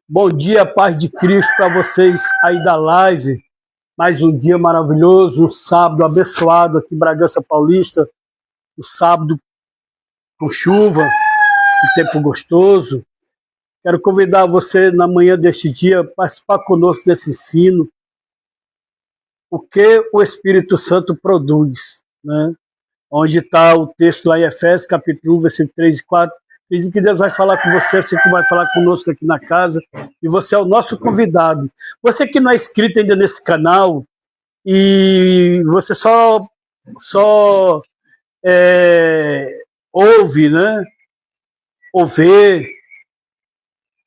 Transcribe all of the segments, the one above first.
Bom dia, paz de Cristo para vocês aí da live. Mais um dia maravilhoso, um sábado abençoado aqui em Bragança Paulista. Um sábado com chuva, um tempo gostoso. Quero convidar você na manhã deste dia a participar conosco desse ensino. O que o Espírito Santo produz, né? Onde está o texto lá em Efésios, capítulo 1, versículo 3 e 4. Diz que Deus vai falar com você, assim que vai falar conosco aqui na casa, e você é o nosso convidado. Você que não é inscrito ainda nesse canal, e você só ouve, né? Ou vê,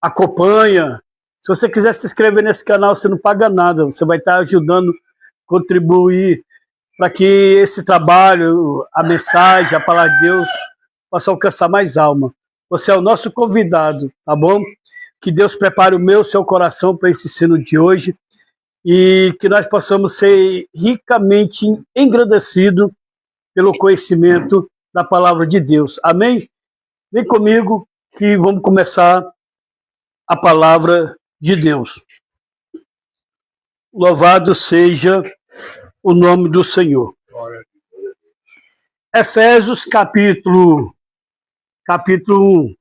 acompanha. Se você quiser se inscrever nesse canal, você não paga nada, você vai estar ajudando, contribuir para que esse trabalho, a mensagem, a palavra de Deus, possa alcançar mais alma. Você é o nosso convidado, tá bom? Que Deus prepare o meu, seu coração para esse ensino de hoje e que nós possamos ser ricamente engrandecidos pelo conhecimento da palavra de Deus. Amém? Vem comigo que vamos começar a palavra de Deus. Louvado seja o nome do Senhor. Efésios capítulo 1.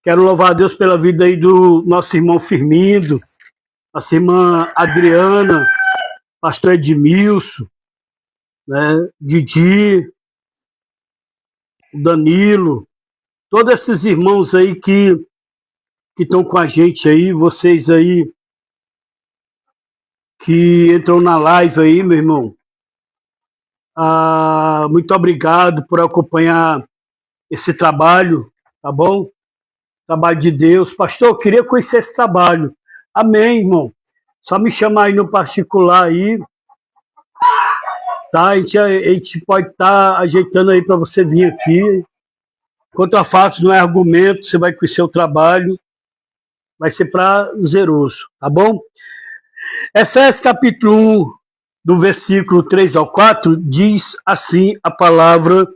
Quero louvar a Deus pela vida aí do nosso irmão Firmindo, nossa irmã Adriana, pastor Edmilson, né, Didi, Danilo, todos esses irmãos aí que estão com a gente aí, vocês aí que entram na live aí, meu irmão. Muito obrigado por acompanhar esse trabalho, tá bom? Trabalho de Deus. Pastor, eu queria conhecer esse trabalho. Amém, irmão. Só me chamar aí no particular aí, tá? A gente pode estar ajeitando aí para você vir aqui. Contra fatos não é argumento, você vai conhecer o trabalho. Vai ser prazeroso, tá bom? Efésios capítulo 1, do versículo 3 ao 4, diz assim a palavra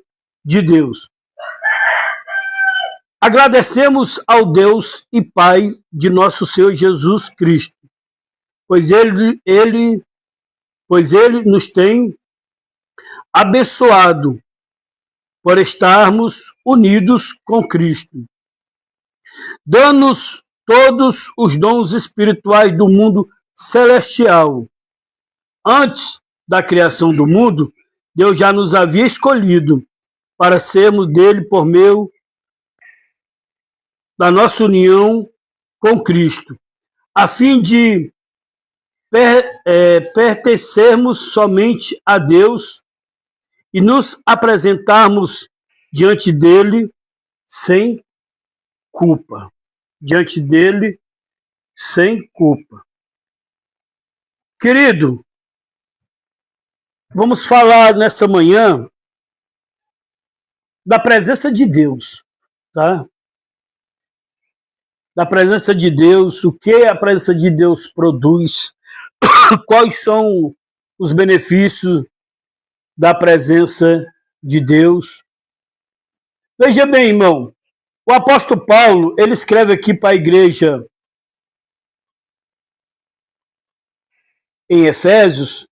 de Deus. Agradecemos ao Deus e Pai de nosso Senhor Jesus Cristo, pois ele nos tem abençoado por estarmos unidos com Cristo, dando-nos todos os dons espirituais do mundo celestial. Antes da criação do mundo, Deus já nos havia escolhido para sermos dele por meio da nossa união com Cristo, a fim de pertencermos somente a Deus e nos apresentarmos diante dele sem culpa. Diante dele sem culpa. Querido, vamos falar nessa manhã da presença de Deus, tá? Da presença de Deus, o que a presença de Deus produz, quais são os benefícios da presença de Deus. Veja bem, irmão, o apóstolo Paulo, ele escreve aqui para a igreja em Efésios,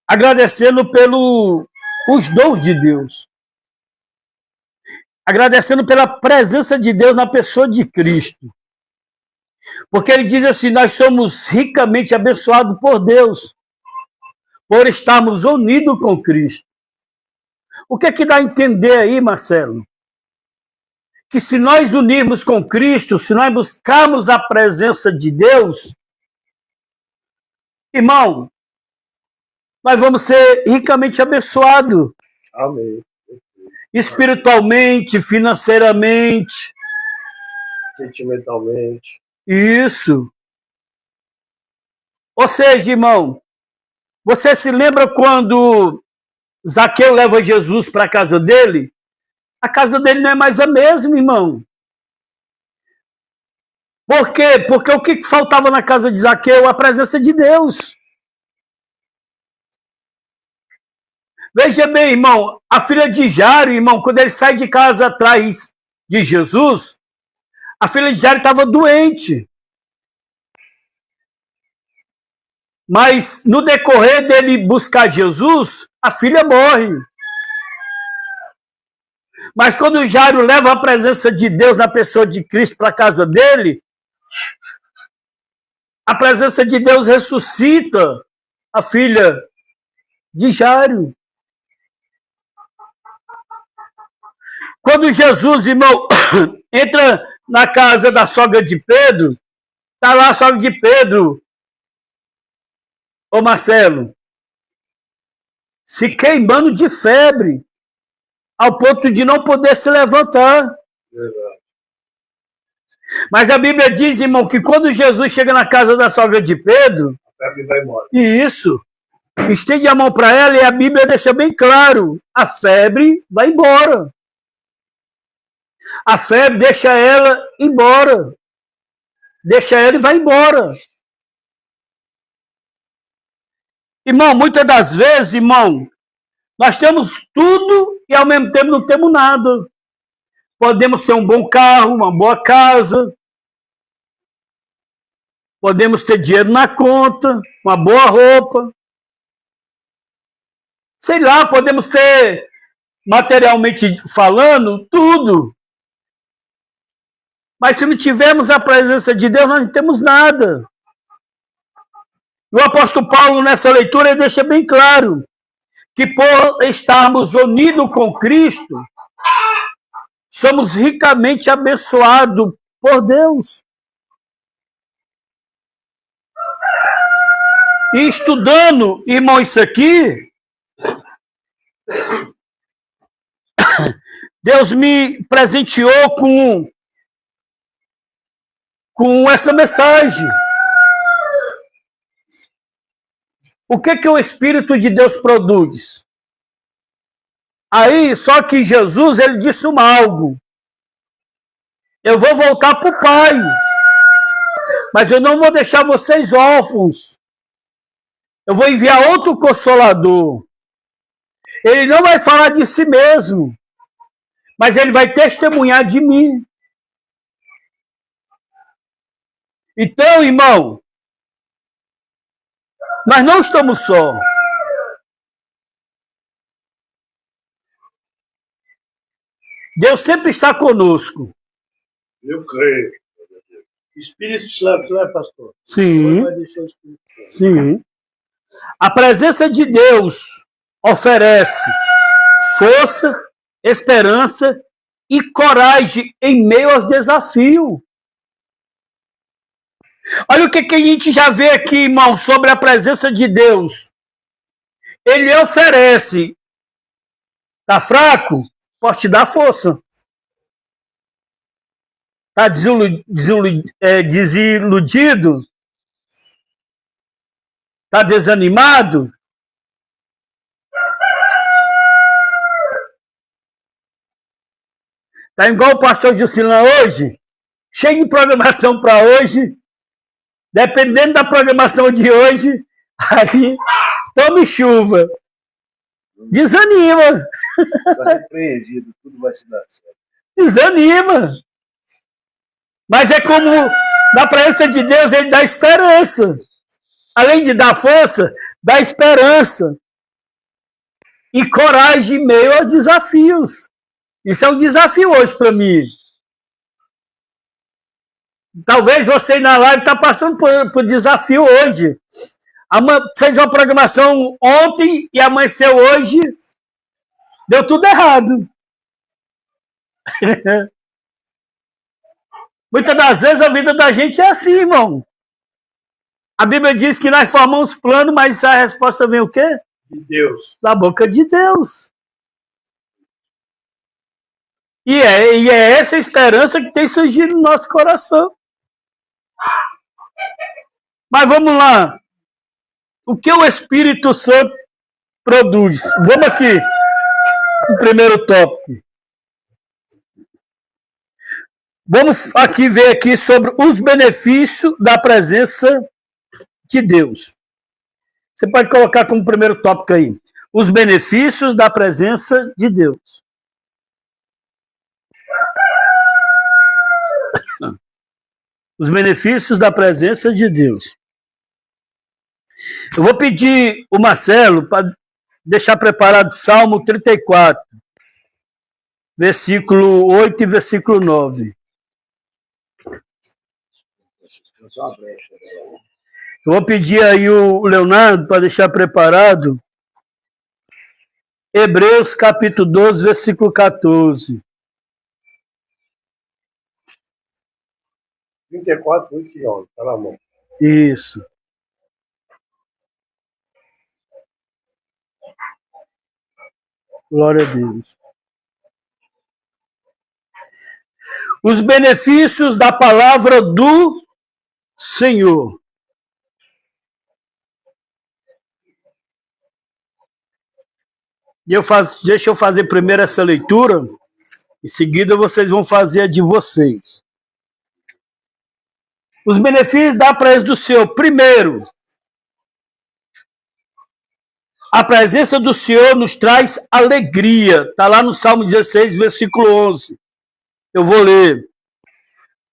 agradecendo pelos dons de Deus, agradecendo pela presença de Deus na pessoa de Cristo. Porque ele diz assim, nós somos ricamente abençoados por Deus, por estarmos unidos com Cristo. O que é que dá a entender aí, Marcelo? Que se nós unirmos com Cristo, se nós buscarmos a presença de Deus, irmão, nós vamos ser ricamente abençoados. Amém. Espiritualmente, financeiramente, Sentimentalmente. Isso. Ou seja, irmão, você se lembra quando Zaqueu leva Jesus para a casa dele? A casa dele não é mais a mesma, irmão. Por quê? Porque o que faltava na casa de Zaqueu? A presença de Deus. Veja bem, irmão, a filha de Jairo, irmão, quando ele sai de casa atrás de Jesus, a filha de Jairo estava doente. Mas no decorrer dele buscar Jesus, a filha morre. Mas quando Jairo leva a presença de Deus na pessoa de Cristo para a casa dele, a presença de Deus ressuscita a filha de Jairo. Quando Jesus, irmão, entra na casa da sogra de Pedro, está lá a sogra de Pedro, ô Marcelo, se queimando de febre, ao ponto de não poder se levantar. Verdade. Mas a Bíblia diz, irmão, que quando Jesus chega na casa da sogra de Pedro, a febre vai embora. Isso. Estende a mão para ela e a Bíblia deixa bem claro, a febre vai embora. A febre deixa ela embora. Deixa ela e vai embora. Irmão, muitas das vezes, irmão, nós temos tudo e ao mesmo tempo não temos nada. Podemos ter um bom carro, uma boa casa. Podemos ter dinheiro na conta, uma boa roupa. Sei lá, podemos ter, materialmente falando, tudo. Mas se não tivermos a presença de Deus, nós não temos nada. O apóstolo Paulo, nessa leitura, ele deixa bem claro que por estarmos unidos com Cristo, somos ricamente abençoados por Deus. E estudando, irmão, isso aqui, Deus me presenteou com essa mensagem. O que o Espírito de Deus produz? Aí, só que Jesus, ele disse algo. Eu vou voltar para o Pai, mas eu não vou deixar vocês órfãos. Eu vou enviar outro Consolador. Ele não vai falar de si mesmo, mas ele vai testemunhar de mim. Então, irmão, nós não estamos só. Deus sempre está conosco. Eu creio. Espírito Santo, não é, pastor? Sim. Sim. A presença de Deus oferece força, esperança e coragem em meio aos desafios. Olha o que a gente já vê aqui, irmão, sobre a presença de Deus. Ele oferece. Tá fraco? Posso te dar força. Tá desiludido? Tá desanimado? Tá igual o pastor Jusilã hoje? Cheio de programação para hoje. Dependendo da programação de hoje, aí tome chuva. Desanima. Está repreendido, tudo vai se dar certo. Desanima. Mas é como na presença de Deus, ele dá esperança. Além de dar força, dá esperança. E coragem em meio aos desafios. Isso é um desafio hoje para mim. Talvez você na live está passando por desafio hoje. Fez uma programação ontem e amanheceu hoje. Deu tudo errado. Muitas das vezes a vida da gente é assim, irmão. A Bíblia diz que nós formamos plano, mas a resposta vem o quê? De Deus. Da boca de Deus. E é essa esperança que tem surgido no nosso coração. Mas vamos lá. O que o Espírito Santo produz? Vamos aqui. O primeiro tópico. Vamos aqui ver aqui sobre os benefícios da presença de Deus. Você pode colocar como primeiro tópico aí. Os benefícios da presença de Deus. Os benefícios da presença de Deus. Eu vou pedir o Marcelo para deixar preparado Salmo 34, versículo 8 e versículo 9. Eu vou pedir aí o Leonardo para deixar preparado Hebreus capítulo 12, versículo 14. 34, 8 e 11, tá na mão. Isso. Glória a Deus. Os benefícios da palavra do Senhor. Deixa eu fazer primeiro essa leitura, em seguida vocês vão fazer a de vocês. Os benefícios da presença do Senhor. Primeiro, a presença do Senhor nos traz alegria. Está lá no Salmo 16, versículo 11. Eu vou ler.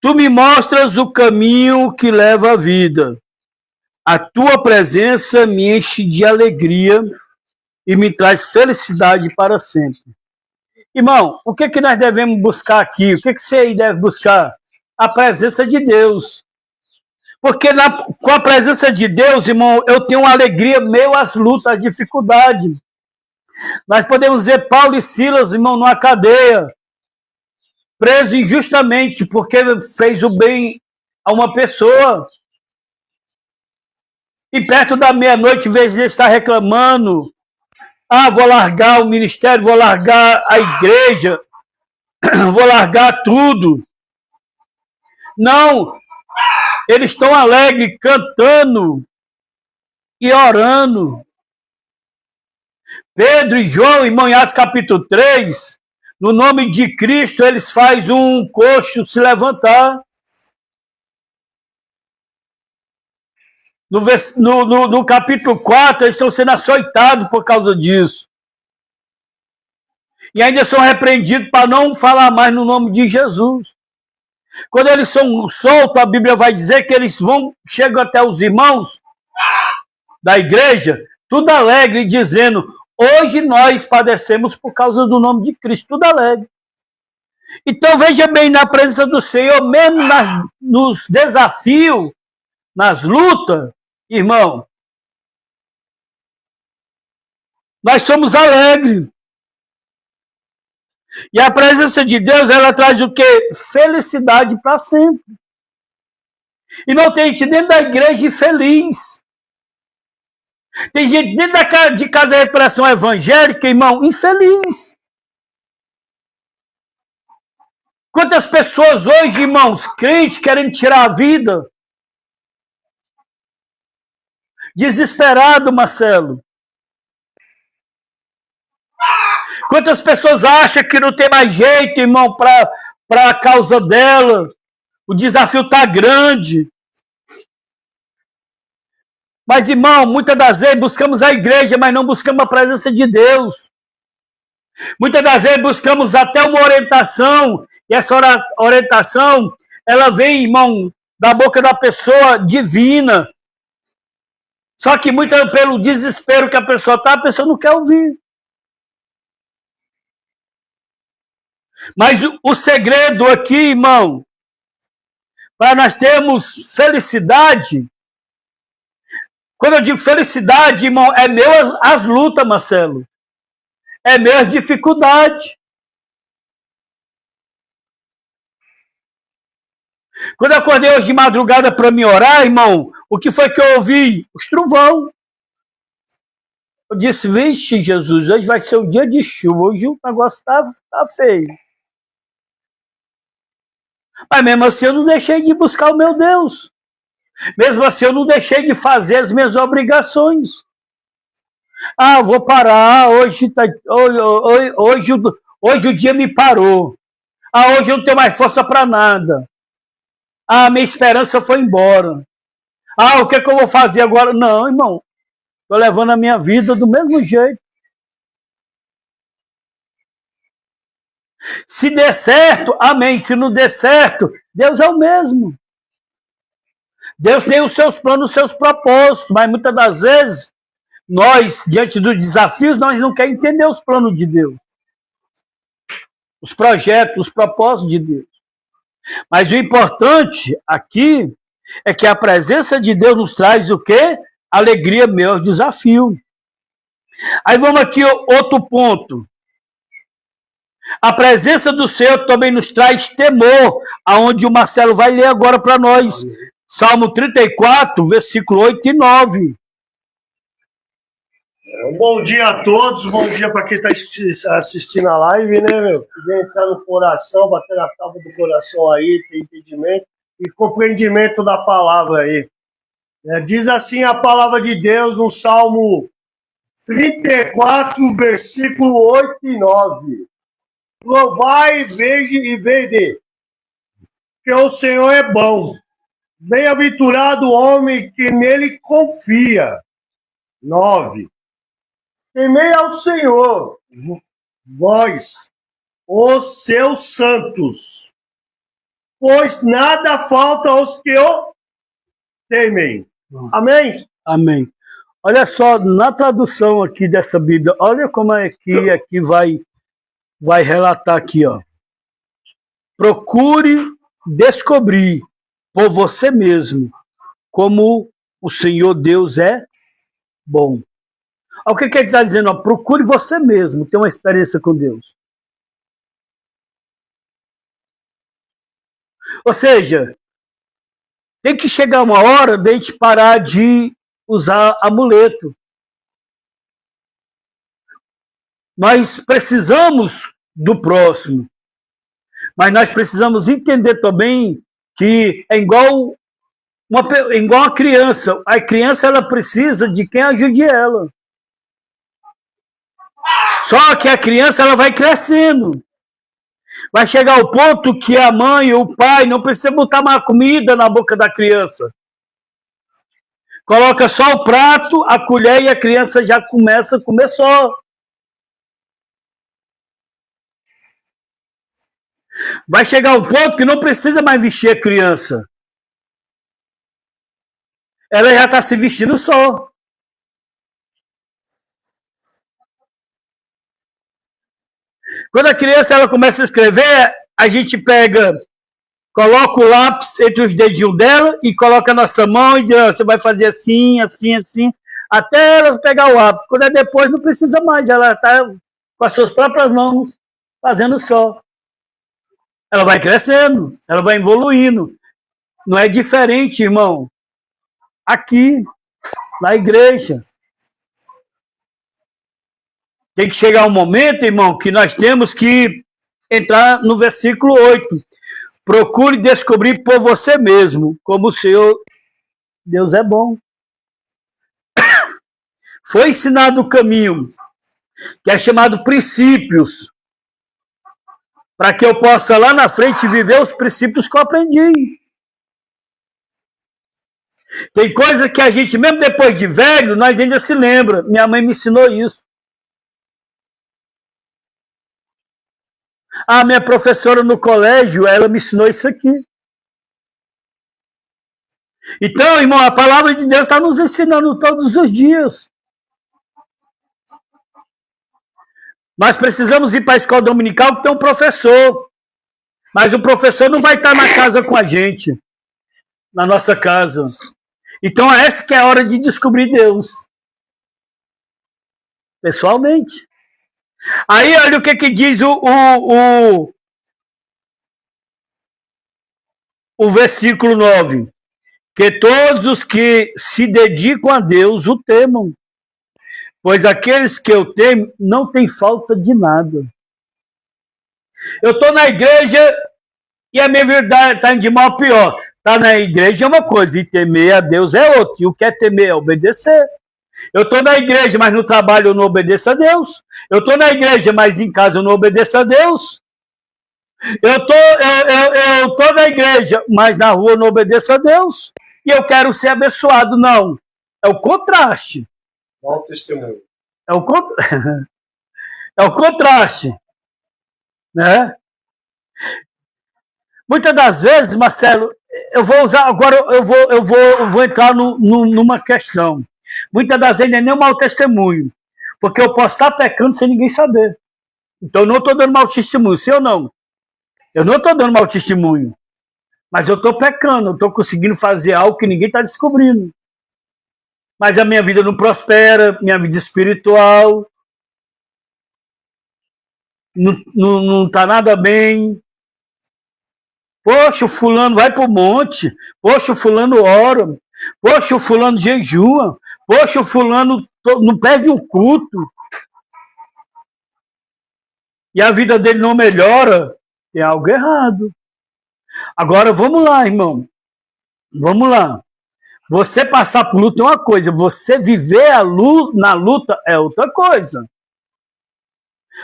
Tu me mostras o caminho que leva à vida. A tua presença me enche de alegria e me traz felicidade para sempre. Irmão, o que nós devemos buscar aqui? O que você aí deve buscar? A presença de Deus. Porque com a presença de Deus, irmão, eu tenho uma alegria meio às lutas, às dificuldades. Nós podemos ver Paulo e Silas, irmão, numa cadeia, preso injustamente, porque fez o bem a uma pessoa. E perto da meia-noite, em vez de estar reclamando, vou largar o ministério, vou largar a igreja, vou largar tudo. Não, eles estão alegres, cantando e orando. Pedro e João, irmão, em Atos capítulo 3, no nome de Cristo, eles fazem um coxo se levantar. No capítulo 4, eles estão sendo açoitados por causa disso. E ainda são repreendidos para não falar mais no nome de Jesus. Quando eles são soltos, a Bíblia vai dizer que eles chegam até os irmãos da igreja, tudo alegre, dizendo, hoje nós padecemos por causa do nome de Cristo, tudo alegre. Então veja bem, na presença do Senhor, mesmo nos desafios, nas lutas, irmão, nós somos alegres. E a presença de Deus, ela traz o quê? Felicidade para sempre. E não tem gente dentro da igreja infeliz. Tem gente dentro de casa de recuperação evangélica, irmão, infeliz. Quantas pessoas hoje, irmãos, crentes, querem tirar a vida? Desesperado, Marcelo. Quantas pessoas acham que não tem mais jeito, irmão, para a causa dela? O desafio está grande. Mas, irmão, muitas das vezes buscamos a igreja, mas não buscamos a presença de Deus. Muitas das vezes buscamos até uma orientação, e essa orientação, ela vem, irmão, da boca da pessoa divina. Só que muito pelo desespero que a pessoa está, a pessoa não quer ouvir. Mas o segredo aqui, irmão, para nós termos felicidade, quando eu digo felicidade, irmão, é meu as lutas, Marcelo. É meu as dificuldades. Quando eu acordei hoje de madrugada para me orar, irmão, o que foi que eu ouvi? Os trovão. Eu disse, vixe, Jesus, hoje vai ser o dia de chuva, hoje o negócio tá feio. Mas mesmo assim eu não deixei de buscar o meu Deus. Mesmo assim eu não deixei de fazer as minhas obrigações. Vou parar, hoje o dia me parou. Hoje eu não tenho mais força para nada. Minha esperança foi embora. O que é que eu vou fazer agora? Não, irmão. Estou levando a minha vida do mesmo jeito. Se der certo, amém. Se não der certo, Deus é o mesmo. Deus tem os seus planos, os seus propósitos, mas muitas das vezes, nós, diante dos desafios, nós não queremos entender os planos de Deus. Os projetos, os propósitos de Deus. Mas o importante aqui é que a presença de Deus nos traz o quê? Alegria, meu desafio. Aí vamos aqui, outro ponto. A presença do Senhor também nos traz temor, aonde o Marcelo vai ler agora para nós. Salmo 34, versículo 8 e 9. Um bom dia a todos, bom dia para quem está assistindo a live, né, meu? Que vem entrar no coração, bater na tábua do coração aí, ter entendimento e compreendimento da palavra aí. Diz assim a palavra de Deus no Salmo 34, versículo 8 e 9. Provai, veja e vede, que o Senhor é bom. Bem-aventurado o homem que nele confia. 9. Temei ao Senhor, vós, os seus santos, pois nada falta aos que o temem. Amém? Amém. Olha só, na tradução aqui dessa Bíblia, olha como é que aqui vai relatar aqui, ó. Procure descobrir por você mesmo como o Senhor Deus é bom. O que ele está dizendo? Ó, procure você mesmo ter uma experiência com Deus. Ou seja, tem que chegar uma hora de a gente parar de usar amuleto. Nós precisamos do próximo, mas nós precisamos entender também que é igual uma criança. A criança ela precisa de quem ajude ela. Só que a criança ela vai crescendo. Vai chegar ao ponto que a mãe ou o pai não precisa botar mais comida na boca da criança. Coloca só o prato, a colher e a criança já começa a comer só. Vai chegar ao ponto que não precisa mais vestir a criança. Ela já está se vestindo só. Quando a criança ela começa a escrever, a gente coloca o lápis entre os dedinhos dela e coloca a nossa mão e diz, você vai fazer assim, assim, assim, até ela pegar o lápis. Quando é depois, não precisa mais, ela está com as suas próprias mãos fazendo só. Ela vai crescendo, ela vai evoluindo. Não é diferente, irmão. Aqui, na igreja. Tem que chegar um momento, irmão, que nós temos que entrar no versículo 8. Procure descobrir por você mesmo como o Senhor, Deus é bom. Foi ensinado o caminho, que é chamado princípios, para que eu possa lá na frente viver os princípios que eu aprendi. Tem coisa que a gente, mesmo depois de velho, nós ainda se lembra. Minha mãe me ensinou isso. A minha professora no colégio, ela me ensinou isso aqui. Então, irmão, a palavra de Deus está nos ensinando todos os dias. Nós precisamos ir para a escola dominical que tem um professor. Mas o professor não vai estar na casa com a gente. Na nossa casa. Então, essa que é a hora de descobrir Deus. Pessoalmente. Aí, olha o que diz o versículo 9. Que todos os que se dedicam a Deus o temam. Pois aqueles que eu temo não têm falta de nada. Eu estou na igreja e a minha verdade está indo de mal a pior. Estar na igreja é uma coisa e temer a Deus é outra. E o que é temer é obedecer. Eu estou na igreja, mas no trabalho eu não obedeço a Deus. Eu estou na igreja, mas em casa eu não obedeço a Deus. Eu tô na igreja, mas na rua eu não obedeço a Deus. E eu quero ser abençoado. Não. É o contraste. Qual o testemunho? É o contraste. Né? Muitas das vezes, Marcelo, eu vou usar, agora eu vou entrar numa questão. Muitas das vezes não é nem um mau testemunho, porque eu posso estar pecando sem ninguém saber. Então eu não estou dando mau testemunho, sim ou não? Eu não estou dando mau testemunho, mas eu estou pecando, eu estou conseguindo fazer algo que ninguém está descobrindo. Mas a minha vida não prospera, minha vida espiritual não está nada bem. Poxa, o fulano vai para o monte. Poxa, o fulano ora. Poxa, o fulano jejua. Poxa, o fulano não perde um culto. E a vida dele não melhora. Tem algo errado. Agora, vamos lá, irmão. Vamos lá. Você passar por luta é uma coisa. Você viver na luta é outra coisa.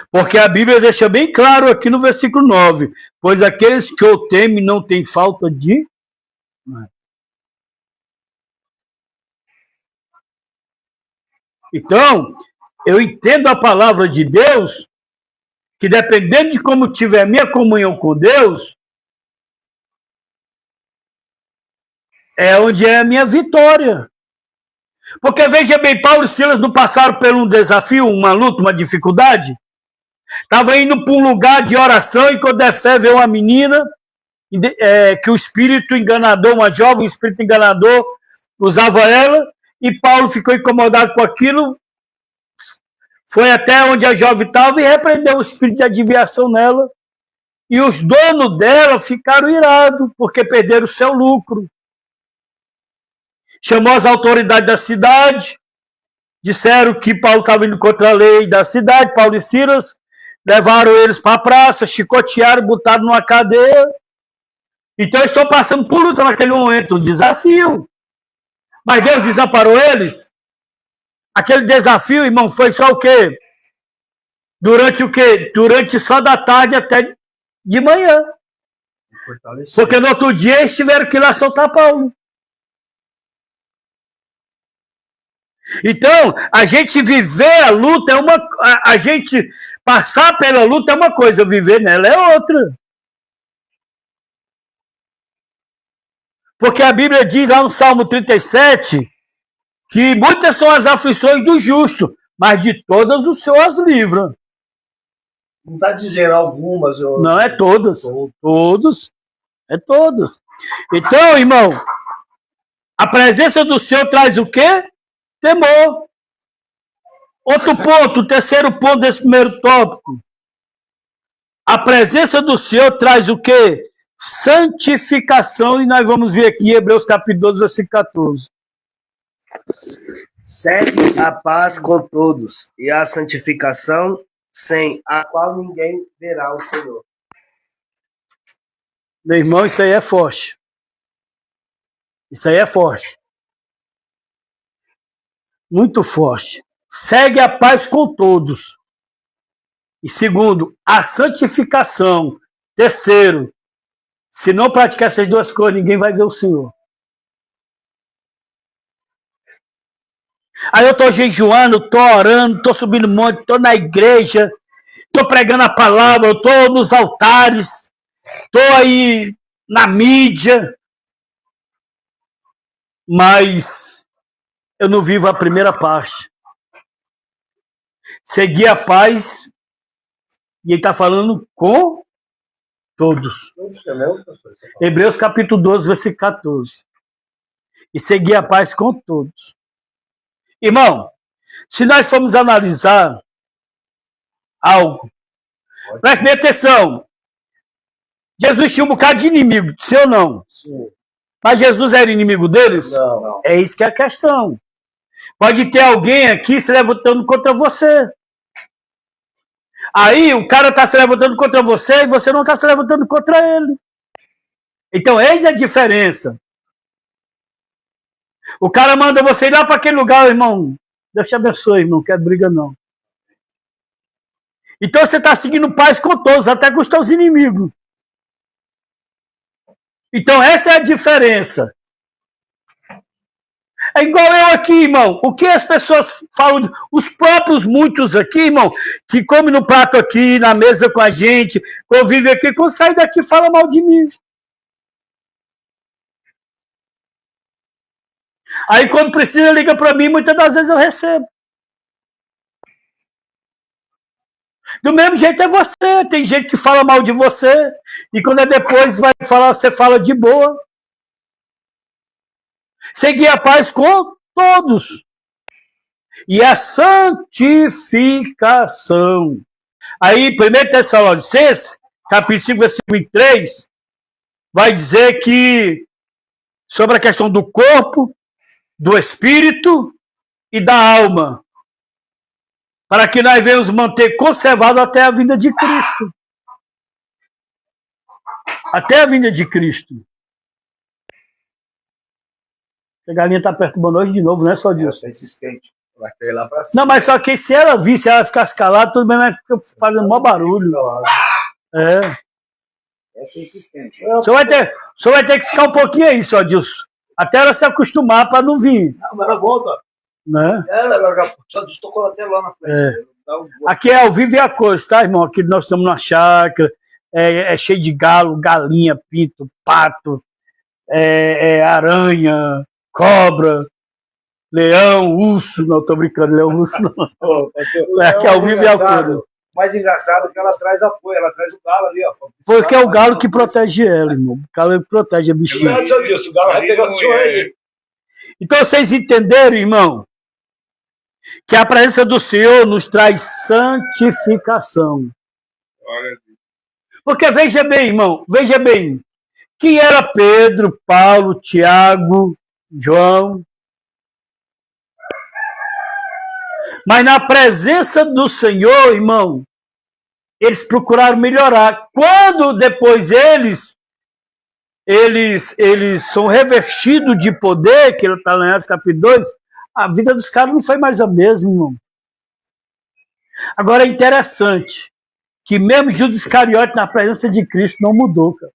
Porque a Bíblia deixa bem claro aqui no versículo 9. Pois aqueles que o temem não têm falta de... Então, eu entendo a palavra de Deus, que dependendo de como tiver a minha comunhão com Deus, é onde é a minha vitória. Porque, veja bem, Paulo e Silas não passaram por um desafio, uma luta, uma dificuldade? Estava indo para um lugar de oração e quando é fé veio uma menina que o espírito enganador, uma jovem espírito enganador, usava ela e Paulo ficou incomodado com aquilo, foi até onde a jovem estava e repreendeu o espírito de adivinhação nela e os donos dela ficaram irados porque perderam o seu lucro. Chamou as autoridades da cidade, disseram que Paulo estava indo contra a lei da cidade, Paulo e Silas, levaram eles para a praça, chicotearam, botaram numa cadeia. Então, estou passando por luta naquele momento, um desafio. Mas Deus desamparou eles? Aquele desafio, irmão, foi só o quê? Durante o quê? Durante só da tarde até de manhã. Porque no outro dia eles tiveram que ir lá soltar Paulo. Então, a gente viver a luta é uma... A gente passar pela luta é uma coisa, viver nela é outra. Porque a Bíblia diz lá no Salmo 37 que muitas são as aflições do justo, mas de todas o Senhor as livra. Não está dizendo algumas. Não, é todas. Todos. É todas. Então, irmão, a presença do Senhor traz o quê? Temor. Outro ponto, o terceiro ponto desse primeiro tópico. A presença do Senhor traz o quê? Santificação, e nós vamos ver aqui em Hebreus capítulo 12, versículo 14. Segue a paz com todos e a santificação, sem a qual ninguém verá o Senhor. Meu irmão, isso aí é forte. Isso aí é forte. Muito forte. Segue a paz com todos. E segundo, a santificação. Terceiro, se não praticar essas duas coisas, ninguém vai ver o Senhor. Aí eu estou jejuando, estou orando, estou subindo monte, estou na igreja, estou pregando a palavra, eu estou nos altares, estou aí na mídia, mas eu não vivo a primeira parte. Seguir a paz, e ele está falando com todos. Hebreus capítulo 12, versículo 14. E seguir a paz com todos. Irmão, se nós formos analisar algo, preste bem atenção. Jesus tinha um bocado de inimigo, sim ou não? Sim. Mas Jesus era inimigo deles? Não. É isso que é a questão. Pode ter alguém aqui se levantando contra você. Aí o cara está se levantando contra você e você não está se levantando contra ele. Então, eis a diferença. O cara manda você ir lá para aquele lugar, irmão. Deus te abençoe, irmão. Não quero briga, não. Então você está seguindo paz com todos, até com os teus inimigos. Então essa é a diferença. É igual eu aqui, irmão. O que as pessoas falam, os próprios muitos aqui, irmão, que comem no prato aqui, na mesa com a gente, convivem aqui, quando sai daqui fala mal de mim. Aí quando precisa liga para mim, muitas das vezes eu recebo. Do mesmo jeito é você, tem gente que fala mal de você, e quando é depois vai falar, você fala de boa. Seguir a paz com todos. E a santificação. Aí, 1 Tessalonicenses, capítulo 5, versículo 23, vai dizer que sobre a questão do corpo, do espírito e da alma, para que nós venhamos manter conservado até a vinda de Cristo. Até a vinda de Cristo. A galinha está perturbando hoje de novo, não é só disso? É insistente. Vai cair lá pra cima. Não, mas só que se ela visse, ela ficasse calada, tudo bem, mas fica fazendo maior barulho. É. Essa é insistente. O senhor vai ter que ficar um pouquinho aí, só disso. Até ela se acostumar para não vir. Não, mas ela volta. Né? Ela só tocou até lá na frente. Aqui é ao vivo e a cores, tá, irmão? Aqui nós estamos na chácara, é cheio de galo, galinha, pinto, pato, aranha, cobra, leão, urso. Não, tô brincando, leão, urso não. Aqui é ao vivo e a cores. O mais engraçado é que ela traz apoio, ela traz o galo ali, ó. Porque é o galo que protege ela, irmão. O galo que protege a bichinha. O galo vai pegar o tio aí. Então vocês entenderam, irmão, que a presença do Senhor nos traz santificação. Porque veja bem, irmão, veja bem, que era Pedro, Paulo, Tiago, João. Mas na presença do Senhor, irmão, eles procuraram melhorar. Quando depois eles são revestidos de poder, que ele está lá em Atos capítulo 2, a vida dos caras não foi mais a mesma, irmão. Agora é interessante que mesmo Judas Iscariote na presença de Cristo não mudou, cara.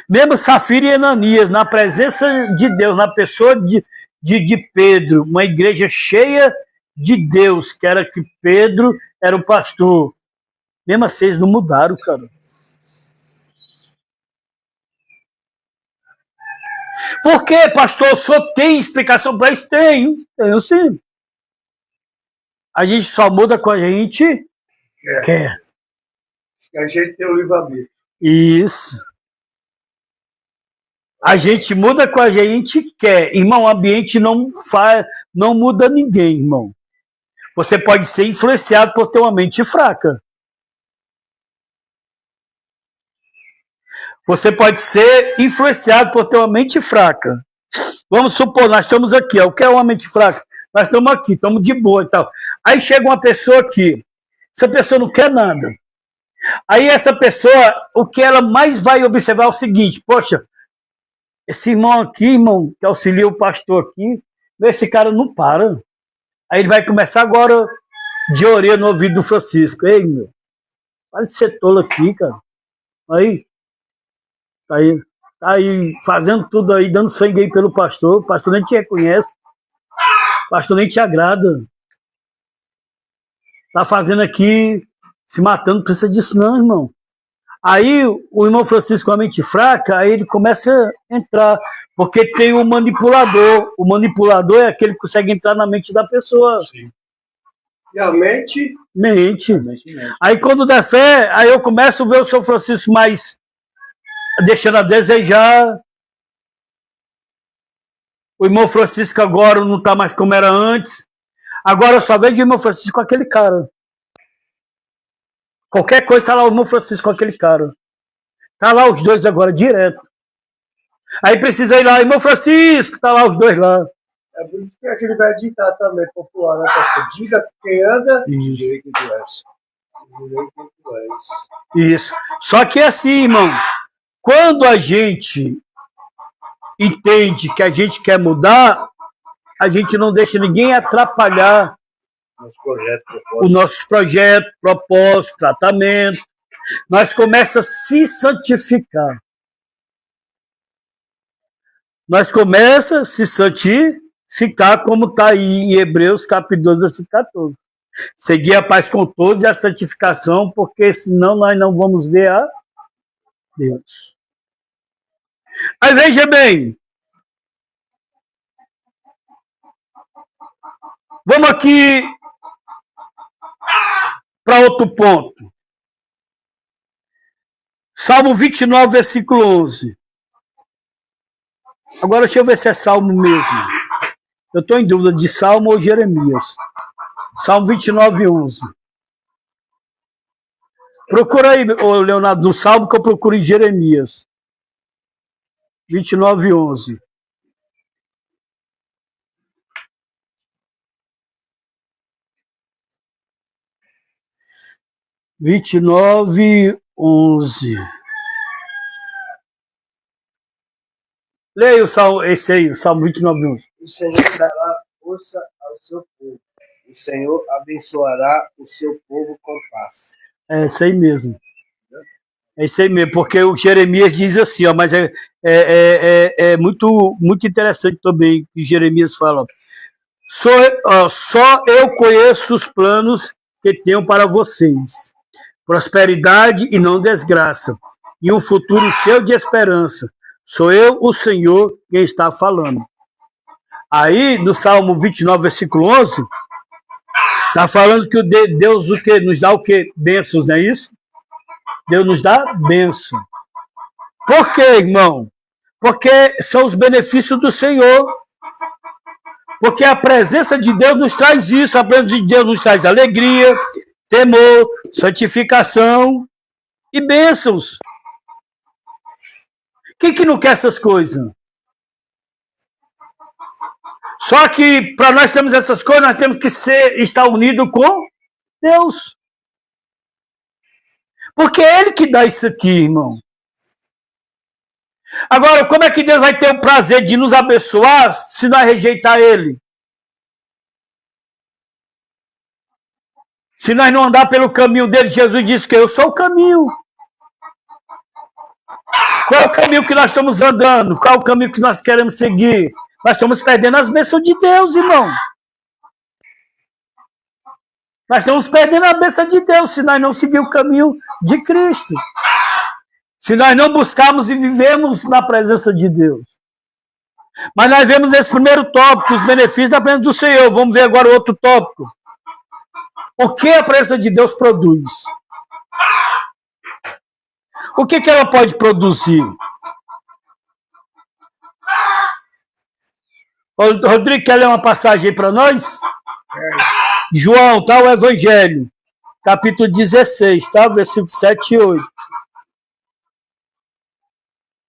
Mesmo Safira e Ananias na presença de Deus, na pessoa de Pedro, uma igreja cheia de Deus, que era que Pedro era o pastor. Mesmo assim, eles não mudaram, cara. Por que, pastor? O senhor tem explicação para isso? Tenho sim. A gente só muda com a gente quer. A gente tem o livre-arbítrio. Isso. A gente muda com a gente quer. Irmão, o ambiente não muda ninguém, irmão. Você pode ser influenciado por ter uma mente fraca. Você pode ser influenciado por ter uma mente fraca. Vamos supor, nós estamos aqui. O que é uma mente fraca? Nós estamos aqui, estamos de boa e tal. Aí chega uma pessoa aqui. Essa pessoa não quer nada. Aí essa pessoa, o que ela mais vai observar é o seguinte: poxa, esse irmão aqui, irmão, que auxilia o pastor aqui, esse cara não para. Aí ele vai começar agora de orelha no ouvido do Francisco. Ei, meu, para de ser tolo aqui, cara. Aí, tá aí fazendo tudo aí, dando sangue aí pelo pastor. O pastor nem te reconhece. O pastor nem te agrada. Tá fazendo aqui, se matando, não precisa disso não, irmão. Aí o irmão Francisco, com a mente fraca, aí ele começa a entrar, porque tem o manipulador. O manipulador é aquele que consegue entrar na mente da pessoa. Sim. E a mente? Mente. Aí quando der fé, aí eu começo a ver o seu Francisco mais deixando a desejar. O irmão Francisco agora não está mais como era antes. Agora eu só vejo o irmão Francisco com aquele cara. Qualquer coisa está lá o irmão Francisco com aquele cara. Está lá os dois agora, direto. Aí precisa ir lá, irmão Francisco, está lá os dois lá. É por isso que aquele vai ditar também, popular, né, pastor? Diga quem anda, diga quem tu és. Isso. Só que é assim, irmão, quando a gente entende que a gente quer mudar, a gente não deixa ninguém atrapalhar os nossos projetos, propósitos, tratamento. Nós começamos a se santificar. Nós começa a se santificar, como está aí em Hebreus capítulo 12, versículo 14. Seguir a paz com todos e a santificação, porque senão nós não vamos ver a Deus. Mas veja bem, vamos aqui para outro ponto. Salmo 29, versículo 11. Agora deixa eu ver se é Salmo mesmo. Eu estou em dúvida de Salmo ou Jeremias. Salmo 29, 11. Procura aí, Leonardo, no Salmo que eu procuro em Jeremias. 29, 11. Leia o Salmo, esse aí, o Salmo 29, 11. O Senhor dará força ao seu povo. O Senhor abençoará o seu povo com paz. É isso aí mesmo. É isso aí mesmo, porque o Jeremias diz assim, ó, mas é muito, muito interessante também que Jeremias fala. Só eu conheço os planos que tenho para vocês. Prosperidade e não desgraça. E um futuro cheio de esperança. Sou eu, o Senhor, quem está falando. Aí, no Salmo 29, versículo 11, está falando que Deus o quê? Nos dá o quê? Bênçãos, não é isso? Deus nos dá bênção. Por quê, irmão? Porque são os benefícios do Senhor. Porque a presença de Deus nos traz isso. A presença de Deus nos traz alegria, temor, santificação e bênçãos. Quem que não quer essas coisas? Só que para nós termos essas coisas, nós temos que estar unidos com Deus. Porque é Ele que dá isso aqui, irmão. Agora, como é que Deus vai ter o prazer de nos abençoar se nós rejeitar Ele? Se nós não andar pelo caminho dele, Jesus disse que eu sou o caminho. Qual é o caminho que nós estamos andando? Qual é o caminho que nós queremos seguir? Nós estamos perdendo as bênçãos de Deus, irmão. Nós estamos perdendo a bênção de Deus se nós não seguirmos o caminho de Cristo. Se nós não buscarmos e vivemos na presença de Deus. Mas nós vemos nesse primeiro tópico os benefícios da presença do Senhor. Vamos ver agora o outro tópico. O que a presença de Deus produz? O que ela pode produzir? Rodrigo, quer ler uma passagem aí para nós? João, tá? O Evangelho, capítulo 16, tá? Versículo 7 e 8.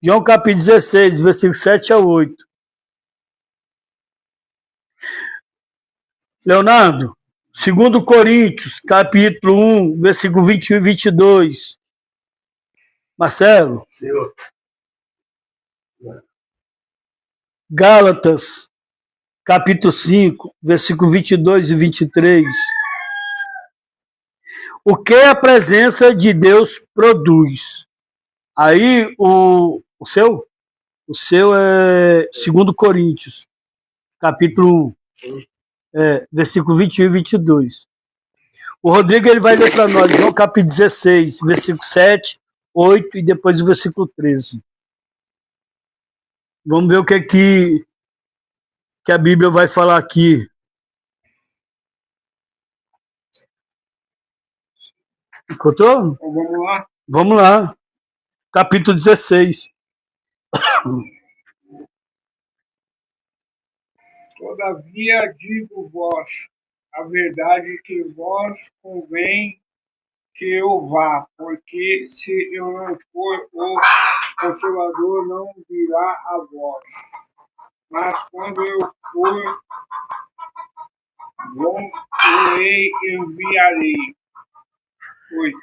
João, capítulo 16, versículo 7 a 8. Leonardo, 2 Coríntios, capítulo 1, versículo 21 e 22. Marcelo. Senhor. Gálatas, capítulo 5, versículo 22 e 23. O que a presença de Deus produz? Aí o seu é 2 Coríntios, capítulo 1, versículo 21 e 22. O Rodrigo ele vai ler para nós, João capítulo 16, versículo 7, 8 e depois o versículo 13. Vamos ver o que a Bíblia vai falar aqui. Encontrou? Vamos lá. Vamos lá. Capítulo 16. Todavia digo-vos a verdade que vos convém que eu vá, porque se eu não for, o Consolador não virá a vós. Mas quando eu for, enviarei. 8.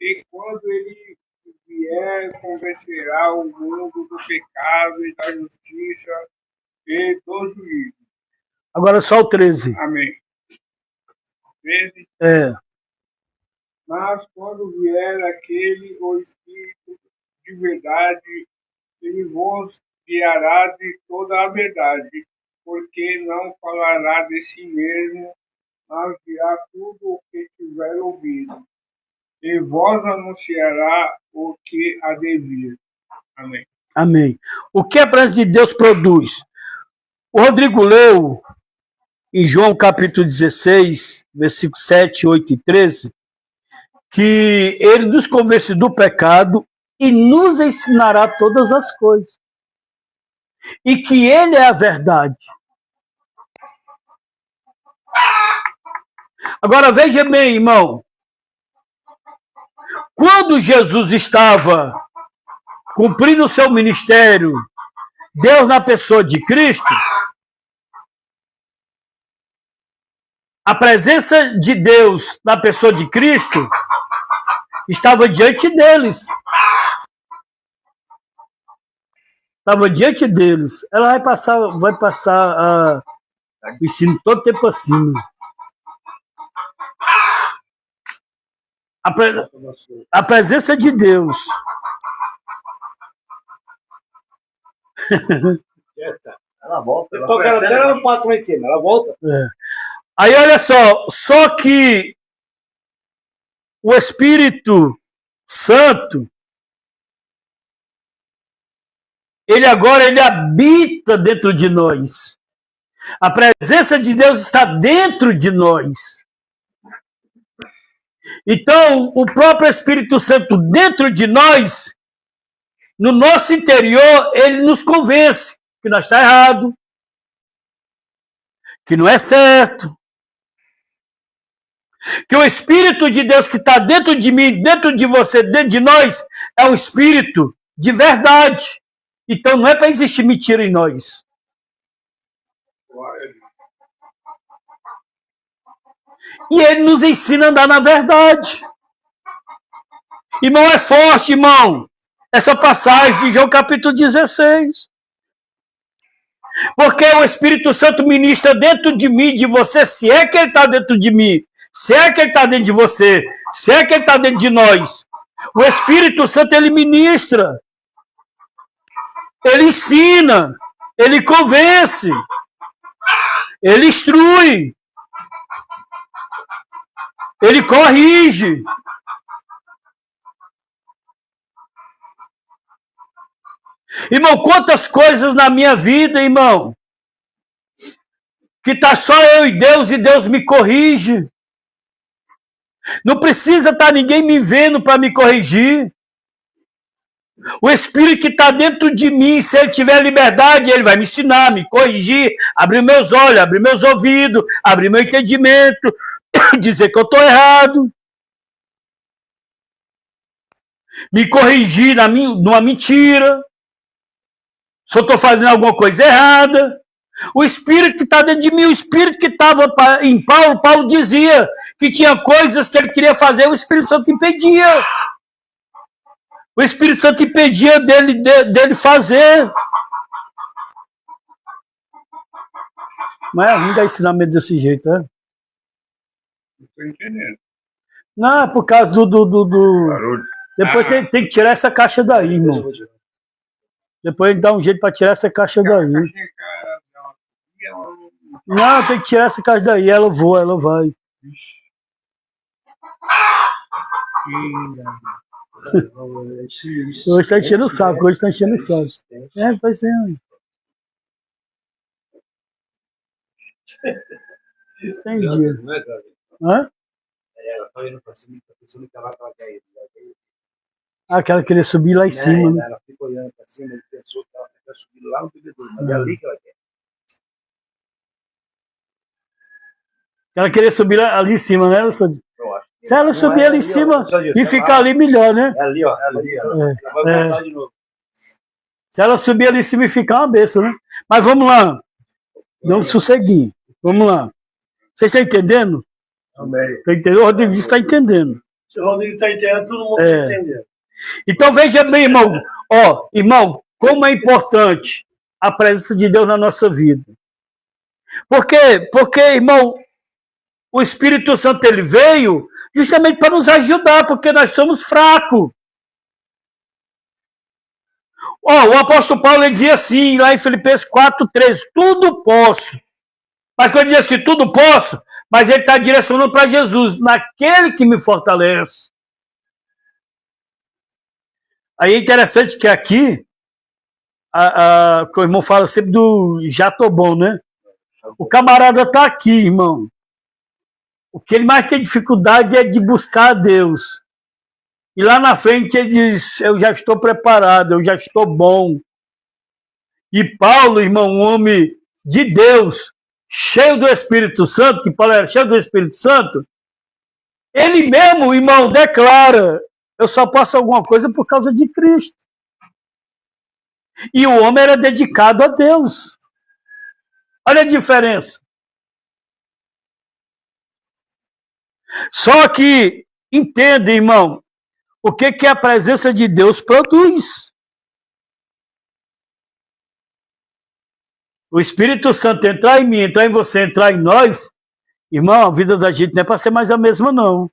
E quando ele vier, convencerá o mundo do pecado e da justiça e do juízo. Agora só o 13. Amém. 13. Mas quando vier aquele, o Espírito de verdade, ele vos guiará de toda a verdade, porque não falará de si mesmo, mas dirá tudo o que tiver ouvido, e vos anunciará o que há de vir. Amém. Amém. O que a presença de Deus produz? O Rodrigo leu em João capítulo 16, versículos 7, 8 e 13, que ele nos convence do pecado e nos ensinará todas as coisas. E que ele é a verdade. Agora veja bem, irmão. Quando Jesus estava cumprindo o seu ministério, Deus na pessoa de Cristo, a presença de Deus na pessoa de Cristo estava diante deles. Estava diante deles. Ela vai passar o ensino todo tempo acima. A presença de Deus. Ela volta. Toca até ela não pode lá em cima, ela volta. É. Aí olha só que o Espírito Santo, ele habita dentro de nós. A presença de Deus está dentro de nós. Então, o próprio Espírito Santo dentro de nós, no nosso interior, ele nos convence que nós está errado, que não é certo, que o Espírito de Deus que está dentro de mim, dentro de você, dentro de nós, é um Espírito de verdade. Então não é para existir mentira em nós. E ele nos ensina a andar na verdade. Irmão, é forte, irmão, essa passagem de João capítulo 16. Porque o Espírito Santo ministra dentro de mim, de você, se é que ele está dentro de mim, se é que ele está dentro de você, se é que ele está dentro de nós. O Espírito Santo, ele ministra, ele ensina, ele convence, ele instrui, ele corrige. Irmão, quantas coisas na minha vida, irmão, que está só eu e Deus me corrige. Não precisa estar ninguém me vendo para me corrigir. O Espírito que está dentro de mim, se ele tiver liberdade, ele vai me ensinar, me corrigir, abrir meus olhos, abrir meus ouvidos, abrir meu entendimento, dizer que eu estou errado, me corrigir numa mentira, se eu estou fazendo alguma coisa errada. O Espírito que está dentro de mim, o Espírito que estava em Paulo dizia que tinha coisas que ele queria fazer, o Espírito Santo impedia. O Espírito Santo impedia dele fazer. Mas é ruim dar ensinamento desse jeito, né? Não estou entendendo. Não, por causa do... Depois tem que tirar essa caixa daí, irmão. Depois a gente dá um jeito para tirar essa caixa daí. Não, tem que tirar essa caixa daí. Ela voa, ela vai. Hoje está enchendo o saco, hoje está enchendo o saco. É, está enchendo. Entendi. Hã? Ela está indo para cima, está pensando que ela vai cair. Ah, que ela queria subir lá em cima, né? Ela fica olhando para cima e pensou que ela ia subir lá no bebedouro. Mas é ali que ela quer. Ela queria subir ali em cima, né? Se ela subir ali em cima e ficar ali, melhor, né? É ali, ó. É ali, ó. Ela vai voltar de novo. Se ela subir ali em cima e ficar uma besta, né? Mas vamos lá. Vamos sosseguir. Vamos lá. Vocês estão entendendo? Amém. Está entendendo? O Rodrigo está entendendo. Se o Rodrigo está entendendo, todo mundo está entendendo. Então veja bem, irmão. Ó, irmão, como é importante a presença de Deus na nossa vida. Por quê? Porque, irmão, o Espírito Santo ele veio justamente para nos ajudar, porque nós somos fracos. Ó, o apóstolo Paulo ele dizia assim, lá em Filipenses 4:13, tudo posso. Mas quando ele diz assim, tudo posso, mas ele está direcionando para Jesus, naquele que me fortalece. Aí é interessante que aqui, que o irmão fala sempre do já tô bom, né? O camarada está aqui, irmão. O que ele mais tem dificuldade é de buscar a Deus. E lá na frente ele diz, eu já estou preparado, eu já estou bom. E Paulo, irmão, um homem de Deus, cheio do Espírito Santo, que Paulo era cheio do Espírito Santo, ele mesmo, irmão, declara, eu só posso alguma coisa por causa de Cristo. E o homem era dedicado a Deus. Olha a diferença. Só que, entenda, irmão, o que a presença de Deus produz. O Espírito Santo entrar em mim, entrar em você, entrar em nós, irmão, a vida da gente não é para ser mais a mesma, não.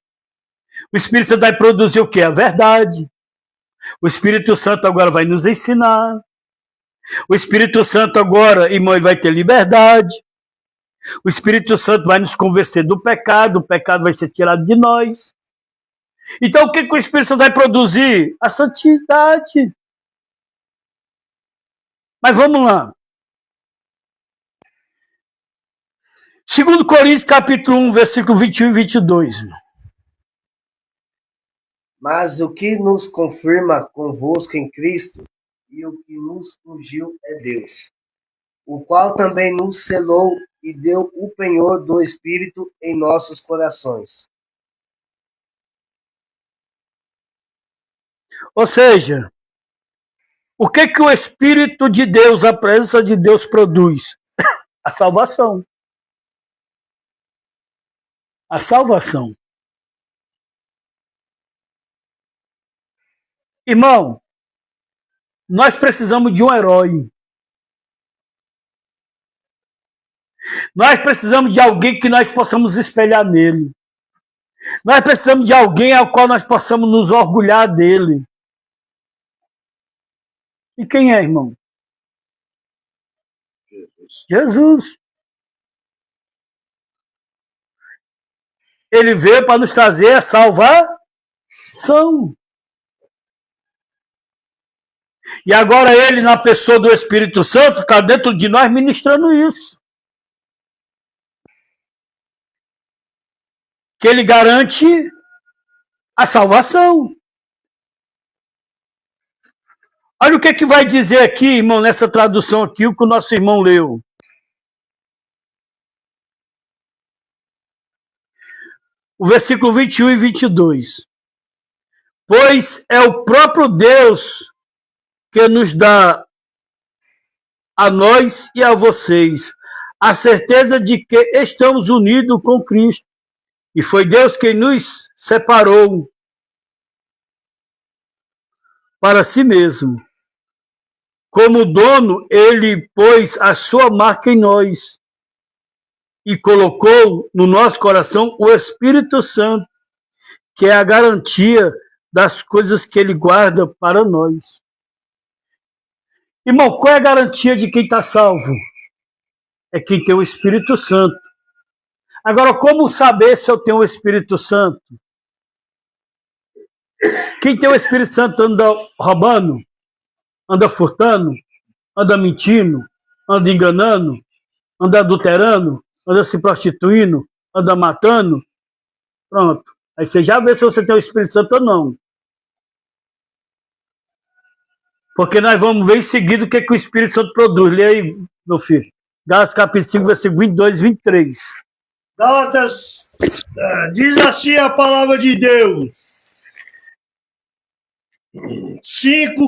O Espírito Santo vai produzir o quê? A verdade. O Espírito Santo agora vai nos ensinar. O Espírito Santo agora, irmão, ele vai ter liberdade. O Espírito Santo vai nos convencer do pecado, o pecado vai ser tirado de nós. Então, o que o Espírito Santo vai produzir? A santidade. Mas vamos lá. 2 Coríntios, capítulo 1, versículo 21 e 22. Mas o que nos confirma convosco em Cristo e o que nos ungiu é Deus, o qual também nos selou e deu o penhor do Espírito em nossos corações. Ou seja, o que o Espírito de Deus, a presença de Deus produz? A salvação. A salvação. Irmão, nós precisamos de um herói. Nós precisamos de alguém que nós possamos espelhar nele. Nós precisamos de alguém ao qual nós possamos nos orgulhar dele. E quem é, irmão? Jesus. Ele veio para nos trazer a salvação. E agora ele, na pessoa do Espírito Santo, está dentro de nós ministrando isso. Que ele garante a salvação. Olha o que vai dizer aqui, irmão, nessa tradução aqui, o que o nosso irmão leu. O versículo 21 e 22. Pois é o próprio Deus que nos dá a nós e a vocês a certeza de que estamos unidos com Cristo. E foi Deus quem nos separou para si mesmo. Como dono, ele pôs a sua marca em nós e colocou no nosso coração o Espírito Santo, que é a garantia das coisas que ele guarda para nós. Irmão, qual é a garantia de quem está salvo? É quem tem o Espírito Santo. Agora, como saber se eu tenho o Espírito Santo? Quem tem o Espírito Santo anda roubando, anda furtando, anda mentindo, anda enganando, anda adulterando, anda se prostituindo, anda matando. Pronto. Aí você já vê se você tem o Espírito Santo ou não. Porque nós vamos ver em seguida o que o Espírito Santo produz. Lê aí, meu filho. Gálatas capítulo 5, versículo 22 e 23. Gálatas, diz assim a palavra de Deus.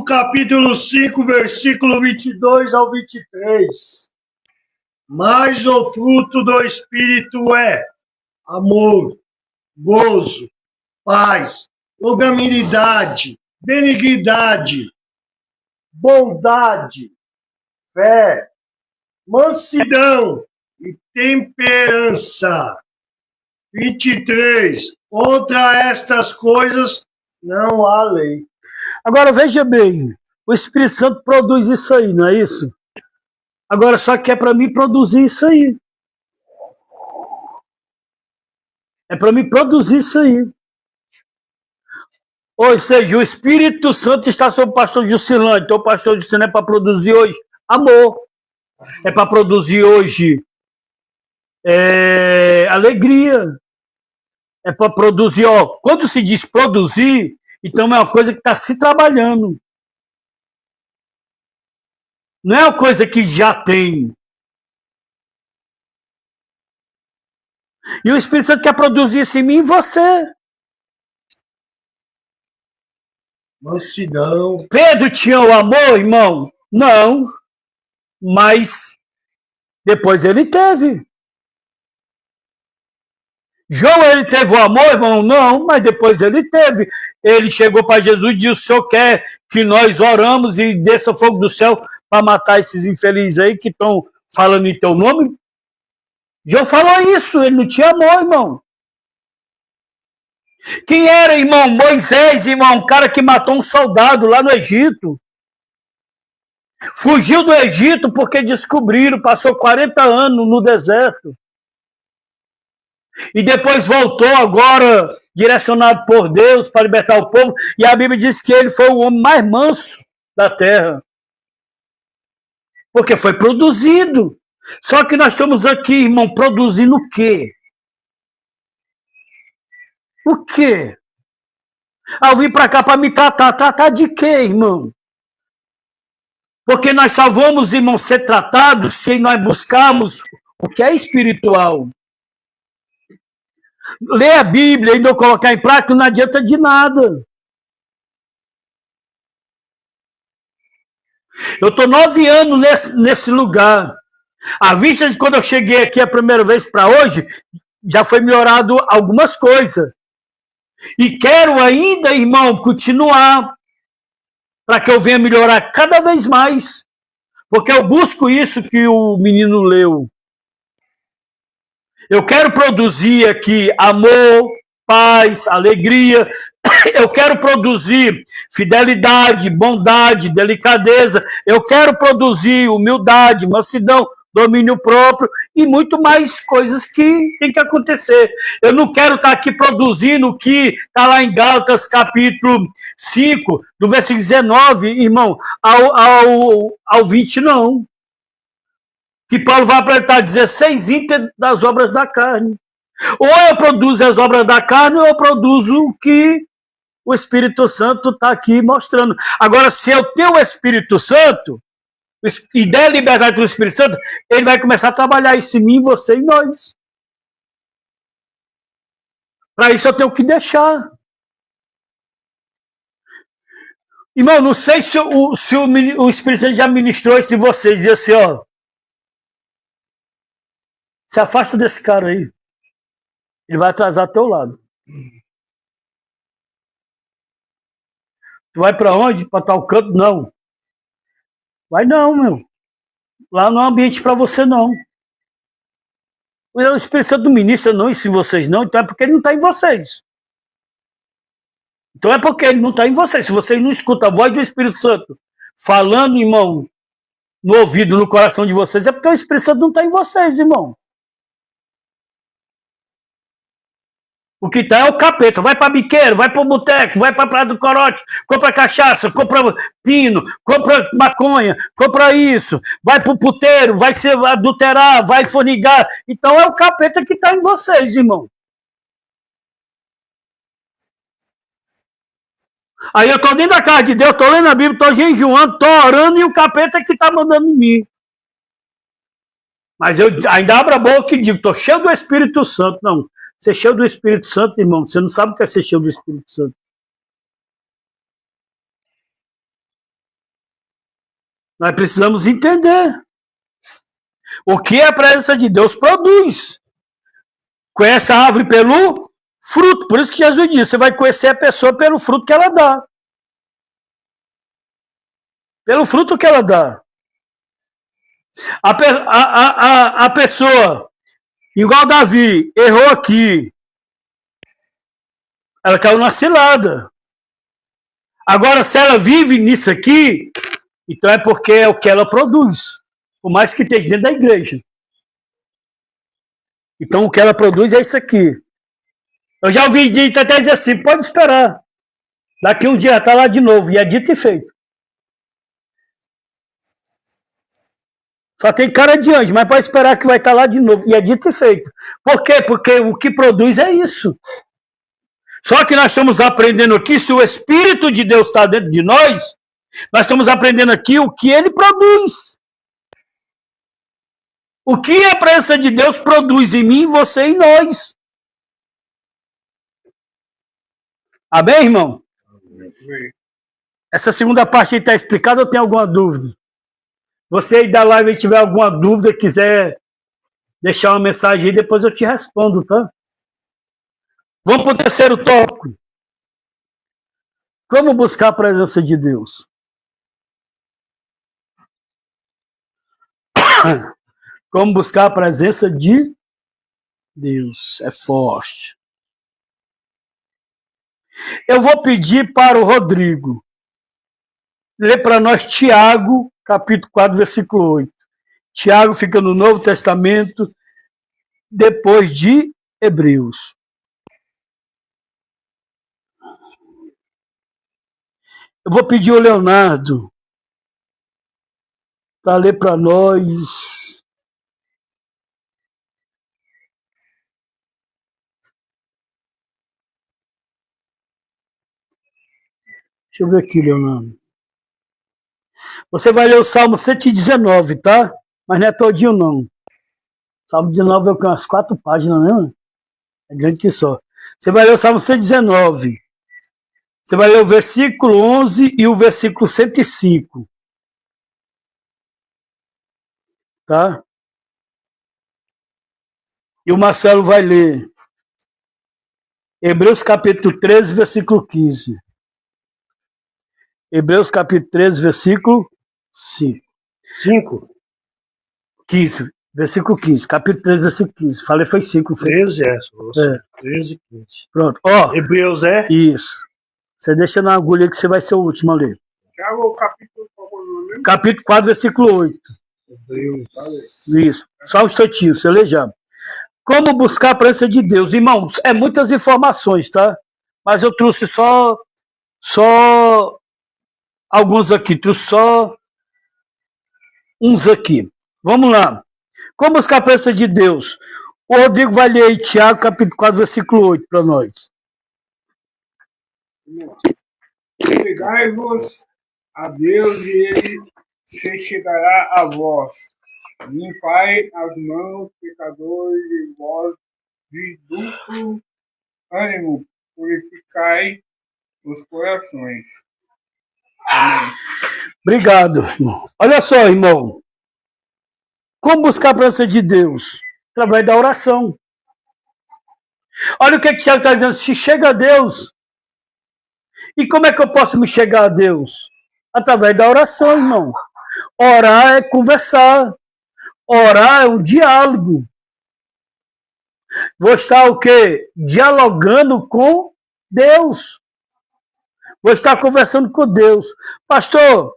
Capítulo 5, versículo 22 ao 23. Mas o fruto do Espírito é amor, gozo, paz, longanimidade, benignidade, bondade, fé, mansidão e temperança. 23. Contra estas coisas não há lei. Agora veja bem, O Espírito Santo produz isso aí, não é isso? Agora só que é para mim produzir isso aí. É para mim produzir isso aí. Ou seja, o Espírito Santo está sobre o pastor Juscelino. Então o pastor Juscelino é para produzir hoje amor. É para produzir hoje alegria. É para produzir, ó. Quando se diz produzir, então é uma coisa que está se trabalhando. Não é uma coisa que já tem. E o Espírito Santo quer produzir isso em mim e você. Mansidão. Pedro tinha o amor, irmão? Não. Mas depois ele teve. João, ele teve o amor, irmão? Não, mas depois ele teve. Ele chegou para Jesus e disse: o Senhor quer que nós oramos e desça fogo do céu para matar esses infelizes aí que estão falando em teu nome? João falou isso, ele não tinha amor, irmão. Quem era, irmão? Moisés, irmão, um cara que matou um soldado lá no Egito. Fugiu do Egito porque descobriram, passou 40 anos no deserto. E depois voltou agora, direcionado por Deus para libertar o povo. E a Bíblia diz que ele foi o homem mais manso da terra. Porque foi produzido. Só que nós estamos aqui, irmão, produzindo o quê? O quê? Eu vim para cá para me tratar. Tratar de quê, irmão? Porque nós só vamos, irmão, ser tratados se nós buscarmos o que é espiritual. Ler a Bíblia e não colocar em prática não adianta de nada. Eu estou 9 anos nesse lugar. À vista de quando eu cheguei aqui a primeira vez para hoje, já foi melhorado algumas coisas. E quero ainda, irmão, continuar para que eu venha melhorar cada vez mais. Porque eu busco isso que o menino leu. Eu quero produzir aqui amor, paz, alegria. Eu quero produzir fidelidade, bondade, delicadeza. Eu quero produzir humildade, mansidão, domínio próprio e muito mais coisas que tem que acontecer. Eu não quero estar aqui produzindo o que está lá em Gálatas capítulo 5, do versículo 19, irmão, ao 20, não. Que Paulo vai apresentar 16 itens das obras da carne. Ou eu produzo as obras da carne, ou eu produzo o que o Espírito Santo está aqui mostrando. Agora, se eu tenho o Espírito Santo, e der liberdade do Espírito Santo, ele vai começar a trabalhar isso em mim, você e nós. Para isso eu tenho que deixar. Irmão, não sei se o Espírito Santo já ministrou isso em vocês, diz assim, ó, se afasta desse cara aí. Ele vai atrasar teu lado. Tu vai para onde? Para tal canto? Não. Vai não, meu. Lá não é ambiente para você, não. O Espírito Santo do ministro não isso em vocês, não. Então é porque ele não está em vocês. Então é porque ele não está em vocês. Se vocês não escutam a voz do Espírito Santo falando, irmão, no ouvido, no coração de vocês, é porque o Espírito Santo não está em vocês, irmão. O que tá é o capeta. Vai para biqueiro, vai para o boteco, vai para Praia do Corote, compra cachaça, compra pino, compra maconha, compra isso, vai para o puteiro, vai se adulterar, vai fornigar. Então é o capeta que está em vocês, irmão. Aí eu estou dentro da casa de Deus, estou lendo a Bíblia, estou jejuando, estou orando e o capeta que está mandando em mim. Mas eu ainda abro a boca e digo, estou cheio do Espírito Santo. Não. Ser cheio do Espírito Santo, irmão, você não sabe o que é ser cheio do Espírito Santo. Nós precisamos entender o que a presença de Deus produz. Conhece a árvore pelo fruto. Por isso que Jesus disse, você vai conhecer a pessoa pelo fruto que ela dá. Pelo fruto que ela dá. A pessoa, igual Davi, errou aqui. Ela caiu na cilada. Agora, se ela vive nisso aqui, então é porque é o que ela produz. Por mais que esteja dentro da igreja. Então, o que ela produz é isso aqui. Eu já ouvi gente até dizer assim, pode esperar. Daqui um dia está lá de novo. E é dito e feito. Só tem cara de anjo, mas pode esperar que vai estar lá de novo. E é dito e feito. Por quê? Porque o que produz é isso. Só que nós estamos aprendendo aqui, se o Espírito de Deus está dentro de nós estamos aprendendo aqui o que ele produz. O que a presença de Deus produz em mim, você e nós. Amém, irmão? Amém. Essa segunda parte aí está explicada ou tem alguma dúvida? Você aí da live aí tiver alguma dúvida, quiser deixar uma mensagem aí, depois eu te respondo, tá? Vamos para o terceiro tópico. Como buscar a presença de Deus? Como buscar a presença de Deus? É forte. Eu vou pedir para o Rodrigo ler para nós Tiago, capítulo 4, versículo 8. Tiago fica no Novo Testamento, depois de Hebreus. Eu vou pedir ao Leonardo para ler para nós. Deixa eu ver aqui, Leonardo. Você vai ler o Salmo 119, tá? Mas não é todinho, não. O Salmo 19 é umas 4 páginas, né? É grande que só. Você vai ler o Salmo 119. Você vai ler o versículo 11 e o versículo 105. Tá? E o Marcelo vai ler Hebreus capítulo 13, versículo 15. Hebreus capítulo 13, versículo 5. 15. Versículo 15. Capítulo 13, versículo 15. Falei foi 5. 13, é. 13, 15. Pronto. Ó. Hebreus é? Isso. Você deixa na agulha que você vai ser o último a ler. Tiago, capítulo, capítulo 4, versículo 8. Isso. Só um instantinho, você lê já. Como buscar a presença de Deus? Irmãos, é muitas informações, tá? Mas eu trouxe só alguns aqui. Trouxe só uns aqui. Vamos lá. Como buscar a presença de Deus? O Rodrigo vai ler aí Tiago, capítulo 4, versículo 8 para nós. Chegai-vos a Deus e ele se chegará a vós. Limpai as mãos, pecadores, e vós de duplo ânimo, purificai os corações. Amém. Obrigado, irmão. Olha só, irmão. Como buscar a presença de Deus? Através da oração. Olha o que Tiago está dizendo. Se chega a Deus. E como é que eu posso me chegar a Deus? Através da oração, irmão. Orar é conversar. Orar é um diálogo. Vou estar o quê? Dialogando com Deus. Vou estar conversando com Deus. Pastor,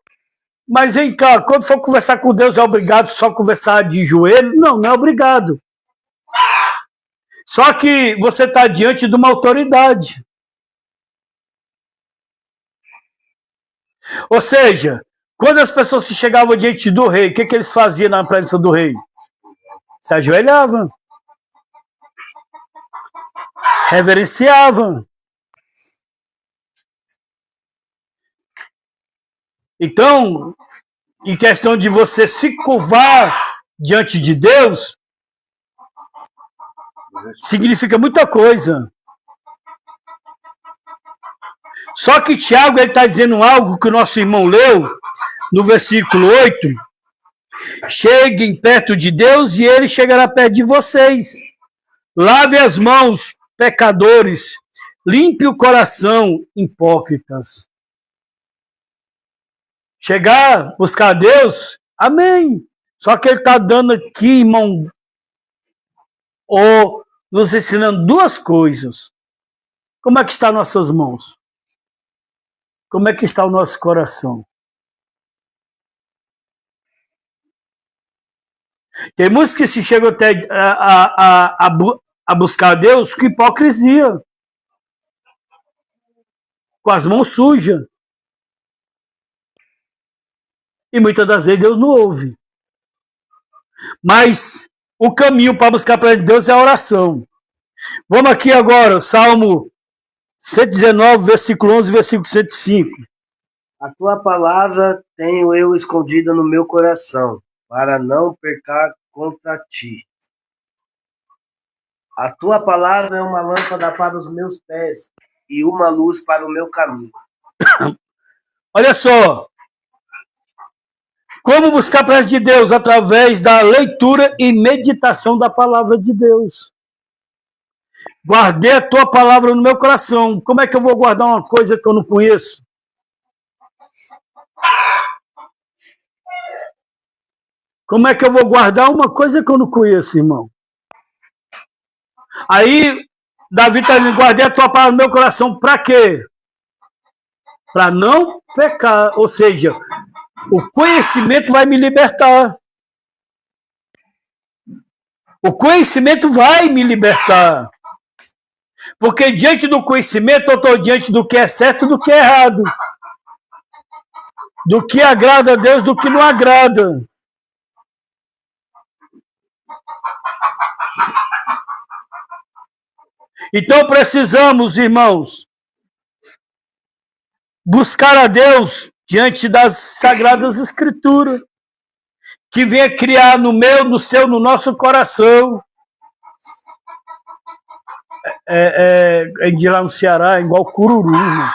mas vem cá, quando for conversar com Deus é obrigado só conversar de joelho? Não, não é obrigado. Só que você está diante de uma autoridade. Ou seja, quando as pessoas se chegavam diante do rei, o que eles faziam na presença do rei? Se ajoelhavam. Reverenciavam. Então, em questão de você se curvar diante de Deus, significa muita coisa. Só que Tiago está dizendo algo que o nosso irmão leu no versículo 8. Cheguem perto de Deus e ele chegará perto de vocês. Lave as mãos, pecadores. Limpe o coração, hipócritas. Chegar, buscar Deus, amém. Só que ele está dando aqui, irmão, ou nos ensinando duas coisas. Como é que estão nossas mãos? Como é que está o nosso coração? Tem muitos que se chegam até a buscar a Deus com hipocrisia, com as mãos sujas. E muitas das vezes Deus não ouve. Mas o caminho para buscar para Deus é a oração. Vamos aqui agora, Salmo 119, versículo 11, versículo 105. A tua palavra tenho eu escondida no meu coração, para não pecar contra ti. A tua palavra é uma lâmpada para os meus pés e uma luz para o meu caminho. Olha só. Como buscar a presença de Deus? Através da leitura e meditação da palavra de Deus. Guardei a tua palavra no meu coração. Como é que eu vou guardar uma coisa que eu não conheço? Como é que eu vou guardar uma coisa que eu não conheço, irmão? Aí, Davi está dizendo, guardei a tua palavra no meu coração. Para quê? Para não pecar. Ou seja, o conhecimento vai me libertar. O conhecimento vai me libertar. Porque diante do conhecimento eu estou diante do que é certo e do que é errado. Do que agrada a Deus, do que não agrada. Então precisamos, irmãos, buscar a Deus diante das Sagradas Escrituras, que venha criar no meu, no seu, no nosso coração. De lá no Ceará é igual cururu, irmão.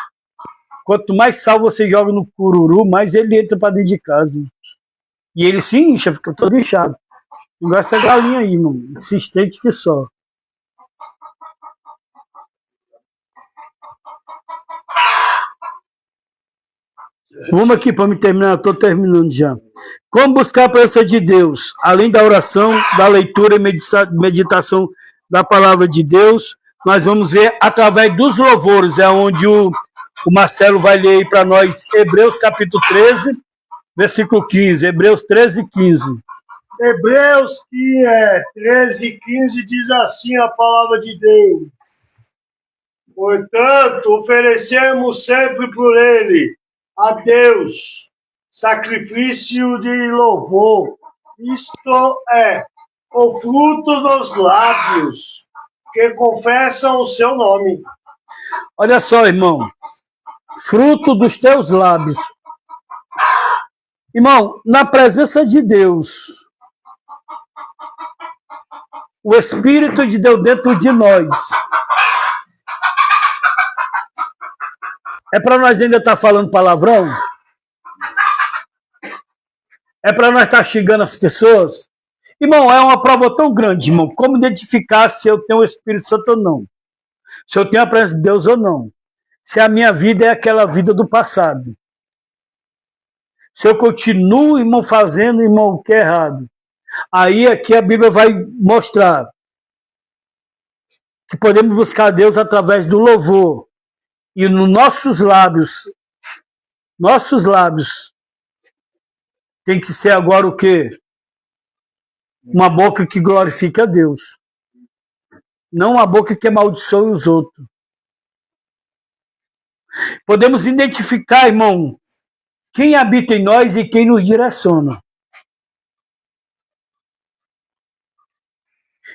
Quanto mais sal você joga no cururu, mais ele entra para dentro de casa. E ele se incha, fica todo inchado. Igual essa galinha aí, irmão. Insistente que só. Vamos aqui para me terminar, eu estou terminando já. Como buscar a presença de Deus? Além da oração, da leitura e meditação da palavra de Deus, nós vamos ver através dos louvores, é onde o Marcelo vai ler aí para nós Hebreus capítulo 13, versículo 15. Hebreus 13, 15. Hebreus 13, 15 diz assim a palavra de Deus. Portanto, oferecemos sempre por ele a Deus sacrifício de louvor, isto é, o fruto dos lábios que confessam o seu nome. Olha só, irmão, fruto dos teus lábios. Irmão, na presença de Deus, o Espírito de Deus dentro de nós, é para nós ainda estar falando palavrão? É para nós estar xingando as pessoas? Irmão, é uma prova tão grande, irmão. Como identificar se eu tenho o Espírito Santo ou não? Se eu tenho a presença de Deus ou não? Se a minha vida é aquela vida do passado? Se eu continuo, irmão, fazendo, irmão, o que é errado? Aí aqui a Bíblia vai mostrar que podemos buscar a Deus através do louvor. E nos nossos lábios tem que ser agora o quê? Uma boca que glorifique a Deus. Não uma boca que amaldiçoe os outros. Podemos identificar, irmão, quem habita em nós e quem nos direciona.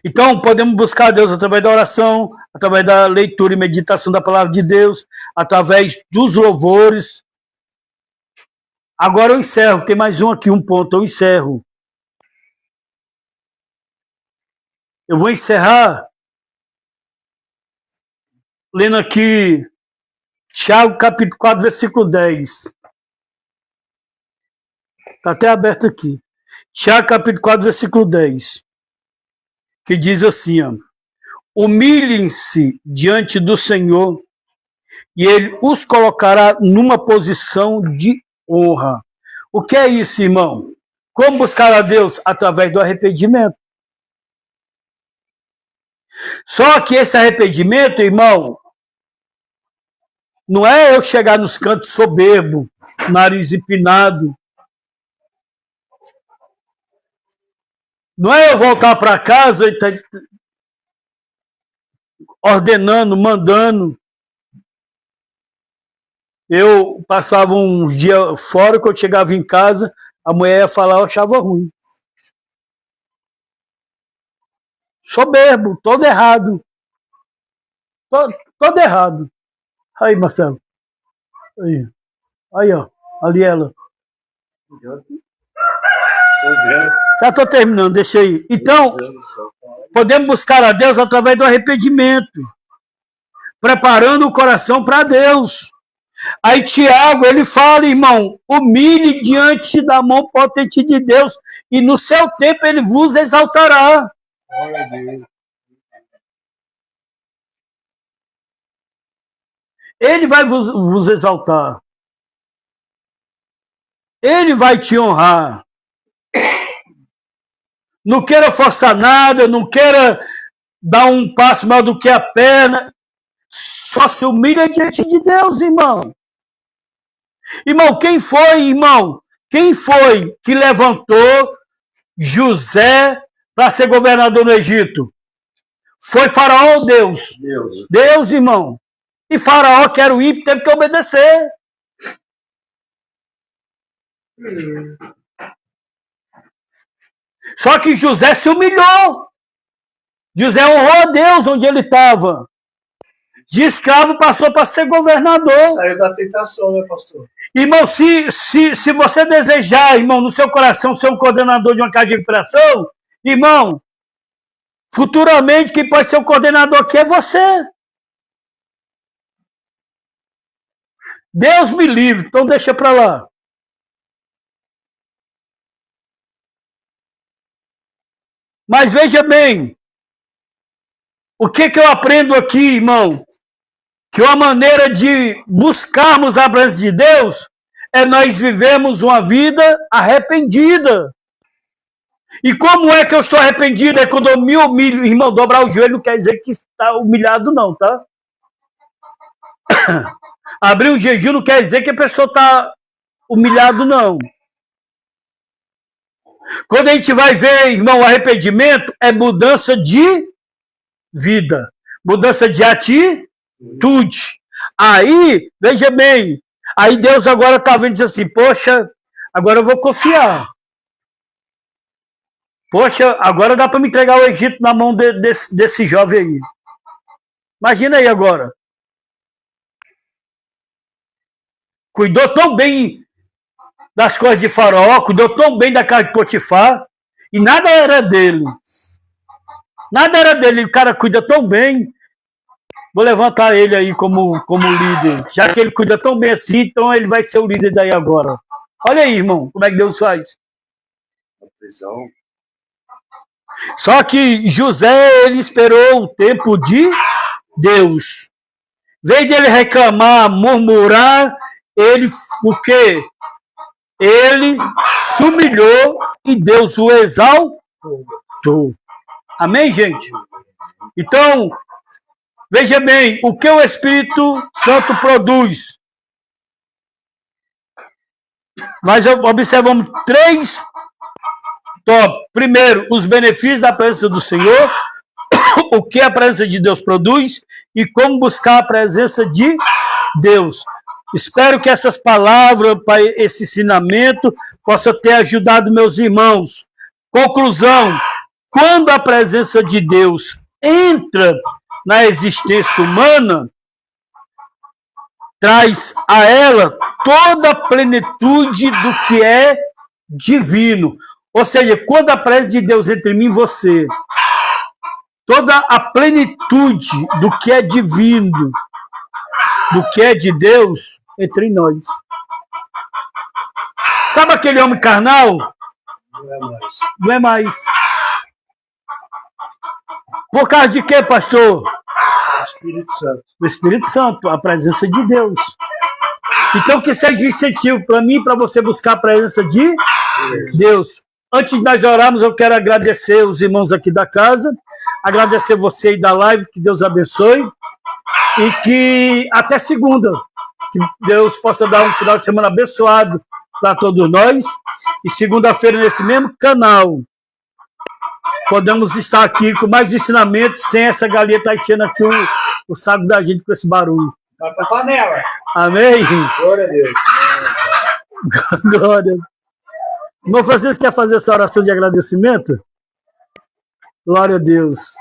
Então, podemos buscar a Deus através da oração, através da leitura e meditação da palavra de Deus, através dos louvores. Agora eu encerro, tem mais um aqui, um ponto, eu encerro. Eu vou encerrar lendo aqui Tiago capítulo 4, versículo 10. Está até aberto aqui. Tiago capítulo 4, versículo 10. Que diz assim, ó, humilhem-se diante do Senhor e Ele os colocará numa posição de honra. O que é isso, irmão? Como buscar a Deus? Através do arrependimento. Só que esse arrependimento, irmão, Não é eu chegar nos cantos soberbo, nariz empinado. Não é eu voltar para casa e tá ordenando, mandando. Eu passava um dia fora, quando eu chegava em casa, a mulher ia falar, eu achava ruim. Soberbo, todo errado. Todo errado. Aí, Marcelo. Aí, ó. Ali ela. Já estou terminando, deixa aí. Então, podemos buscar a Deus através do arrependimento. Preparando o coração para Deus. Aí Tiago, ele fala, irmão, humilhe diante da mão potente de Deus e no seu tempo ele vos exaltará. Glória a Deus. Ele vai vos exaltar. Ele vai te honrar. Não queira forçar nada, não queira dar um passo maior do que a perna. Só se humilha diante de Deus, irmão. Irmão, quem foi, irmão? Quem foi que levantou José para ser governador no Egito? Foi Faraó ou Deus? Deus, irmão. E Faraó, que era o ímpio, teve que obedecer. Só que José se humilhou. José honrou a Deus onde ele estava. De escravo passou para ser governador. Saiu da tentação, né, pastor? Irmão, se você desejar, irmão, no seu coração ser um coordenador de uma casa de recuperação, irmão, futuramente quem pode ser o coordenador aqui é você. Deus me livre, então deixa para lá. Mas veja bem, o que eu aprendo aqui, irmão? Que uma maneira de buscarmos a presença de Deus é nós vivemos uma vida arrependida. E como é que eu estou arrependido? É quando eu me humilho. Irmão, dobrar o joelho não quer dizer que está humilhado não, tá? Abrir um jejum não quer dizer que a pessoa está humilhado não. Quando a gente vai ver, irmão, arrependimento é mudança de vida. Mudança de atitude. Aí, veja bem, aí Deus agora está vendo e diz assim, poxa, agora eu vou confiar. Poxa, agora dá para me entregar o Egito na mão desse jovem aí. Imagina aí agora. Cuidou tão bem das coisas de Faraó, cuidou tão bem da casa de Potifar, e nada era dele. Nada era dele, o cara cuida tão bem. Vou levantar ele aí como líder. Já que ele cuida tão bem assim, então ele vai ser o líder daí agora. Olha aí, irmão, como é que Deus faz. Só que José, ele esperou o tempo de Deus. Veio dele reclamar, murmurar, ele o quê? Ele se humilhou e Deus o exaltou. Amém, gente? Então, veja bem, o que o Espírito Santo produz? Nós observamos 3 tópicos. Primeiro, os benefícios da presença do Senhor, o que a presença de Deus produz e como buscar a presença de Deus. Espero que essas palavras, esse ensinamento, possa ter ajudado meus irmãos. Conclusão, quando a presença de Deus entra na existência humana, traz a ela toda a plenitude do que é divino. Ou seja, quando a presença de Deus entra em mim e você, toda a plenitude do que é divino, do que é de Deus, entra em nós. Sabe aquele homem carnal? Não é mais. Não é mais. Por causa de quê, pastor? O Espírito Santo. O Espírito Santo, a presença de Deus. Então, que seja um incentivo para mim, para você buscar a presença de Deus. Antes de nós orarmos, eu quero agradecer os irmãos aqui da casa, agradecer você aí da live, que Deus abençoe, e que até segunda. Que Deus possa dar um final de semana abençoado para todos nós. E segunda-feira, nesse mesmo canal, podemos estar aqui com mais ensinamentos, sem essa galinha estar enchendo aqui o saco da gente com esse barulho. Vai pra panela. Amém? Glória a Deus. Glória. Irmão Francisco, quer fazer essa oração de agradecimento? Glória a Deus.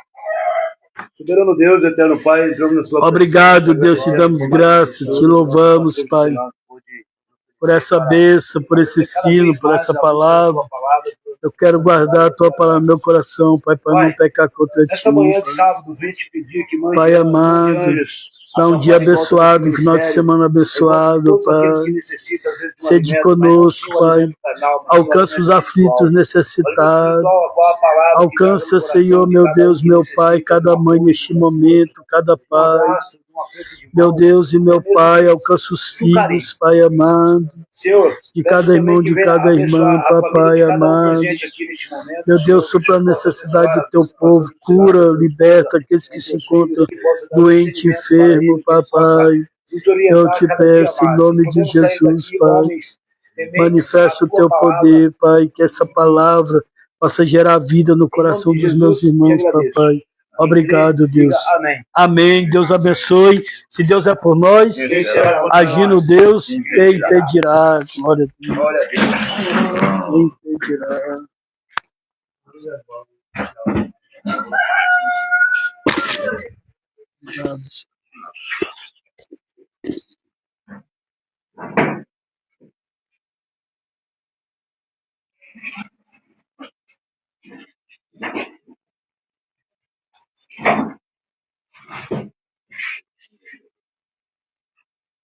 Soberano Deus, eterno Pai, entramos na sua Obrigado, presença, Deus, te damos graça, te louvamos, Pai, por essa bênção, por esse ensino, por essa palavra. Eu quero guardar a tua palavra no meu coração, Pai, para não pecar contra ti. Esta manhã de sábado, vim te pedir que mande Pai amado, dá um dia abençoado, um final de semana abençoado, Pai. Sede conosco, Pai. Alcança os aflitos necessitados. Alcança, Senhor, meu Deus, meu Pai, cada mãe neste momento, cada pai. Meu Deus e meu Pai, alcança os filhos, Pai amado, de cada irmão, de cada irmã, Papai amado. Meu Deus, supra a necessidade do teu povo, cura, liberta aqueles que se encontram doentes, enfermos, Papai. Eu te peço, em nome de Jesus, Pai, manifesta o teu poder, Pai, que essa palavra possa gerar vida no coração dos meus irmãos, Papai. Obrigado, Deus. Amém. Deus abençoe. Se Deus é por nós, agindo Deus, quem impedirá? Glória a Deus. Quem impedirá? Obrigado.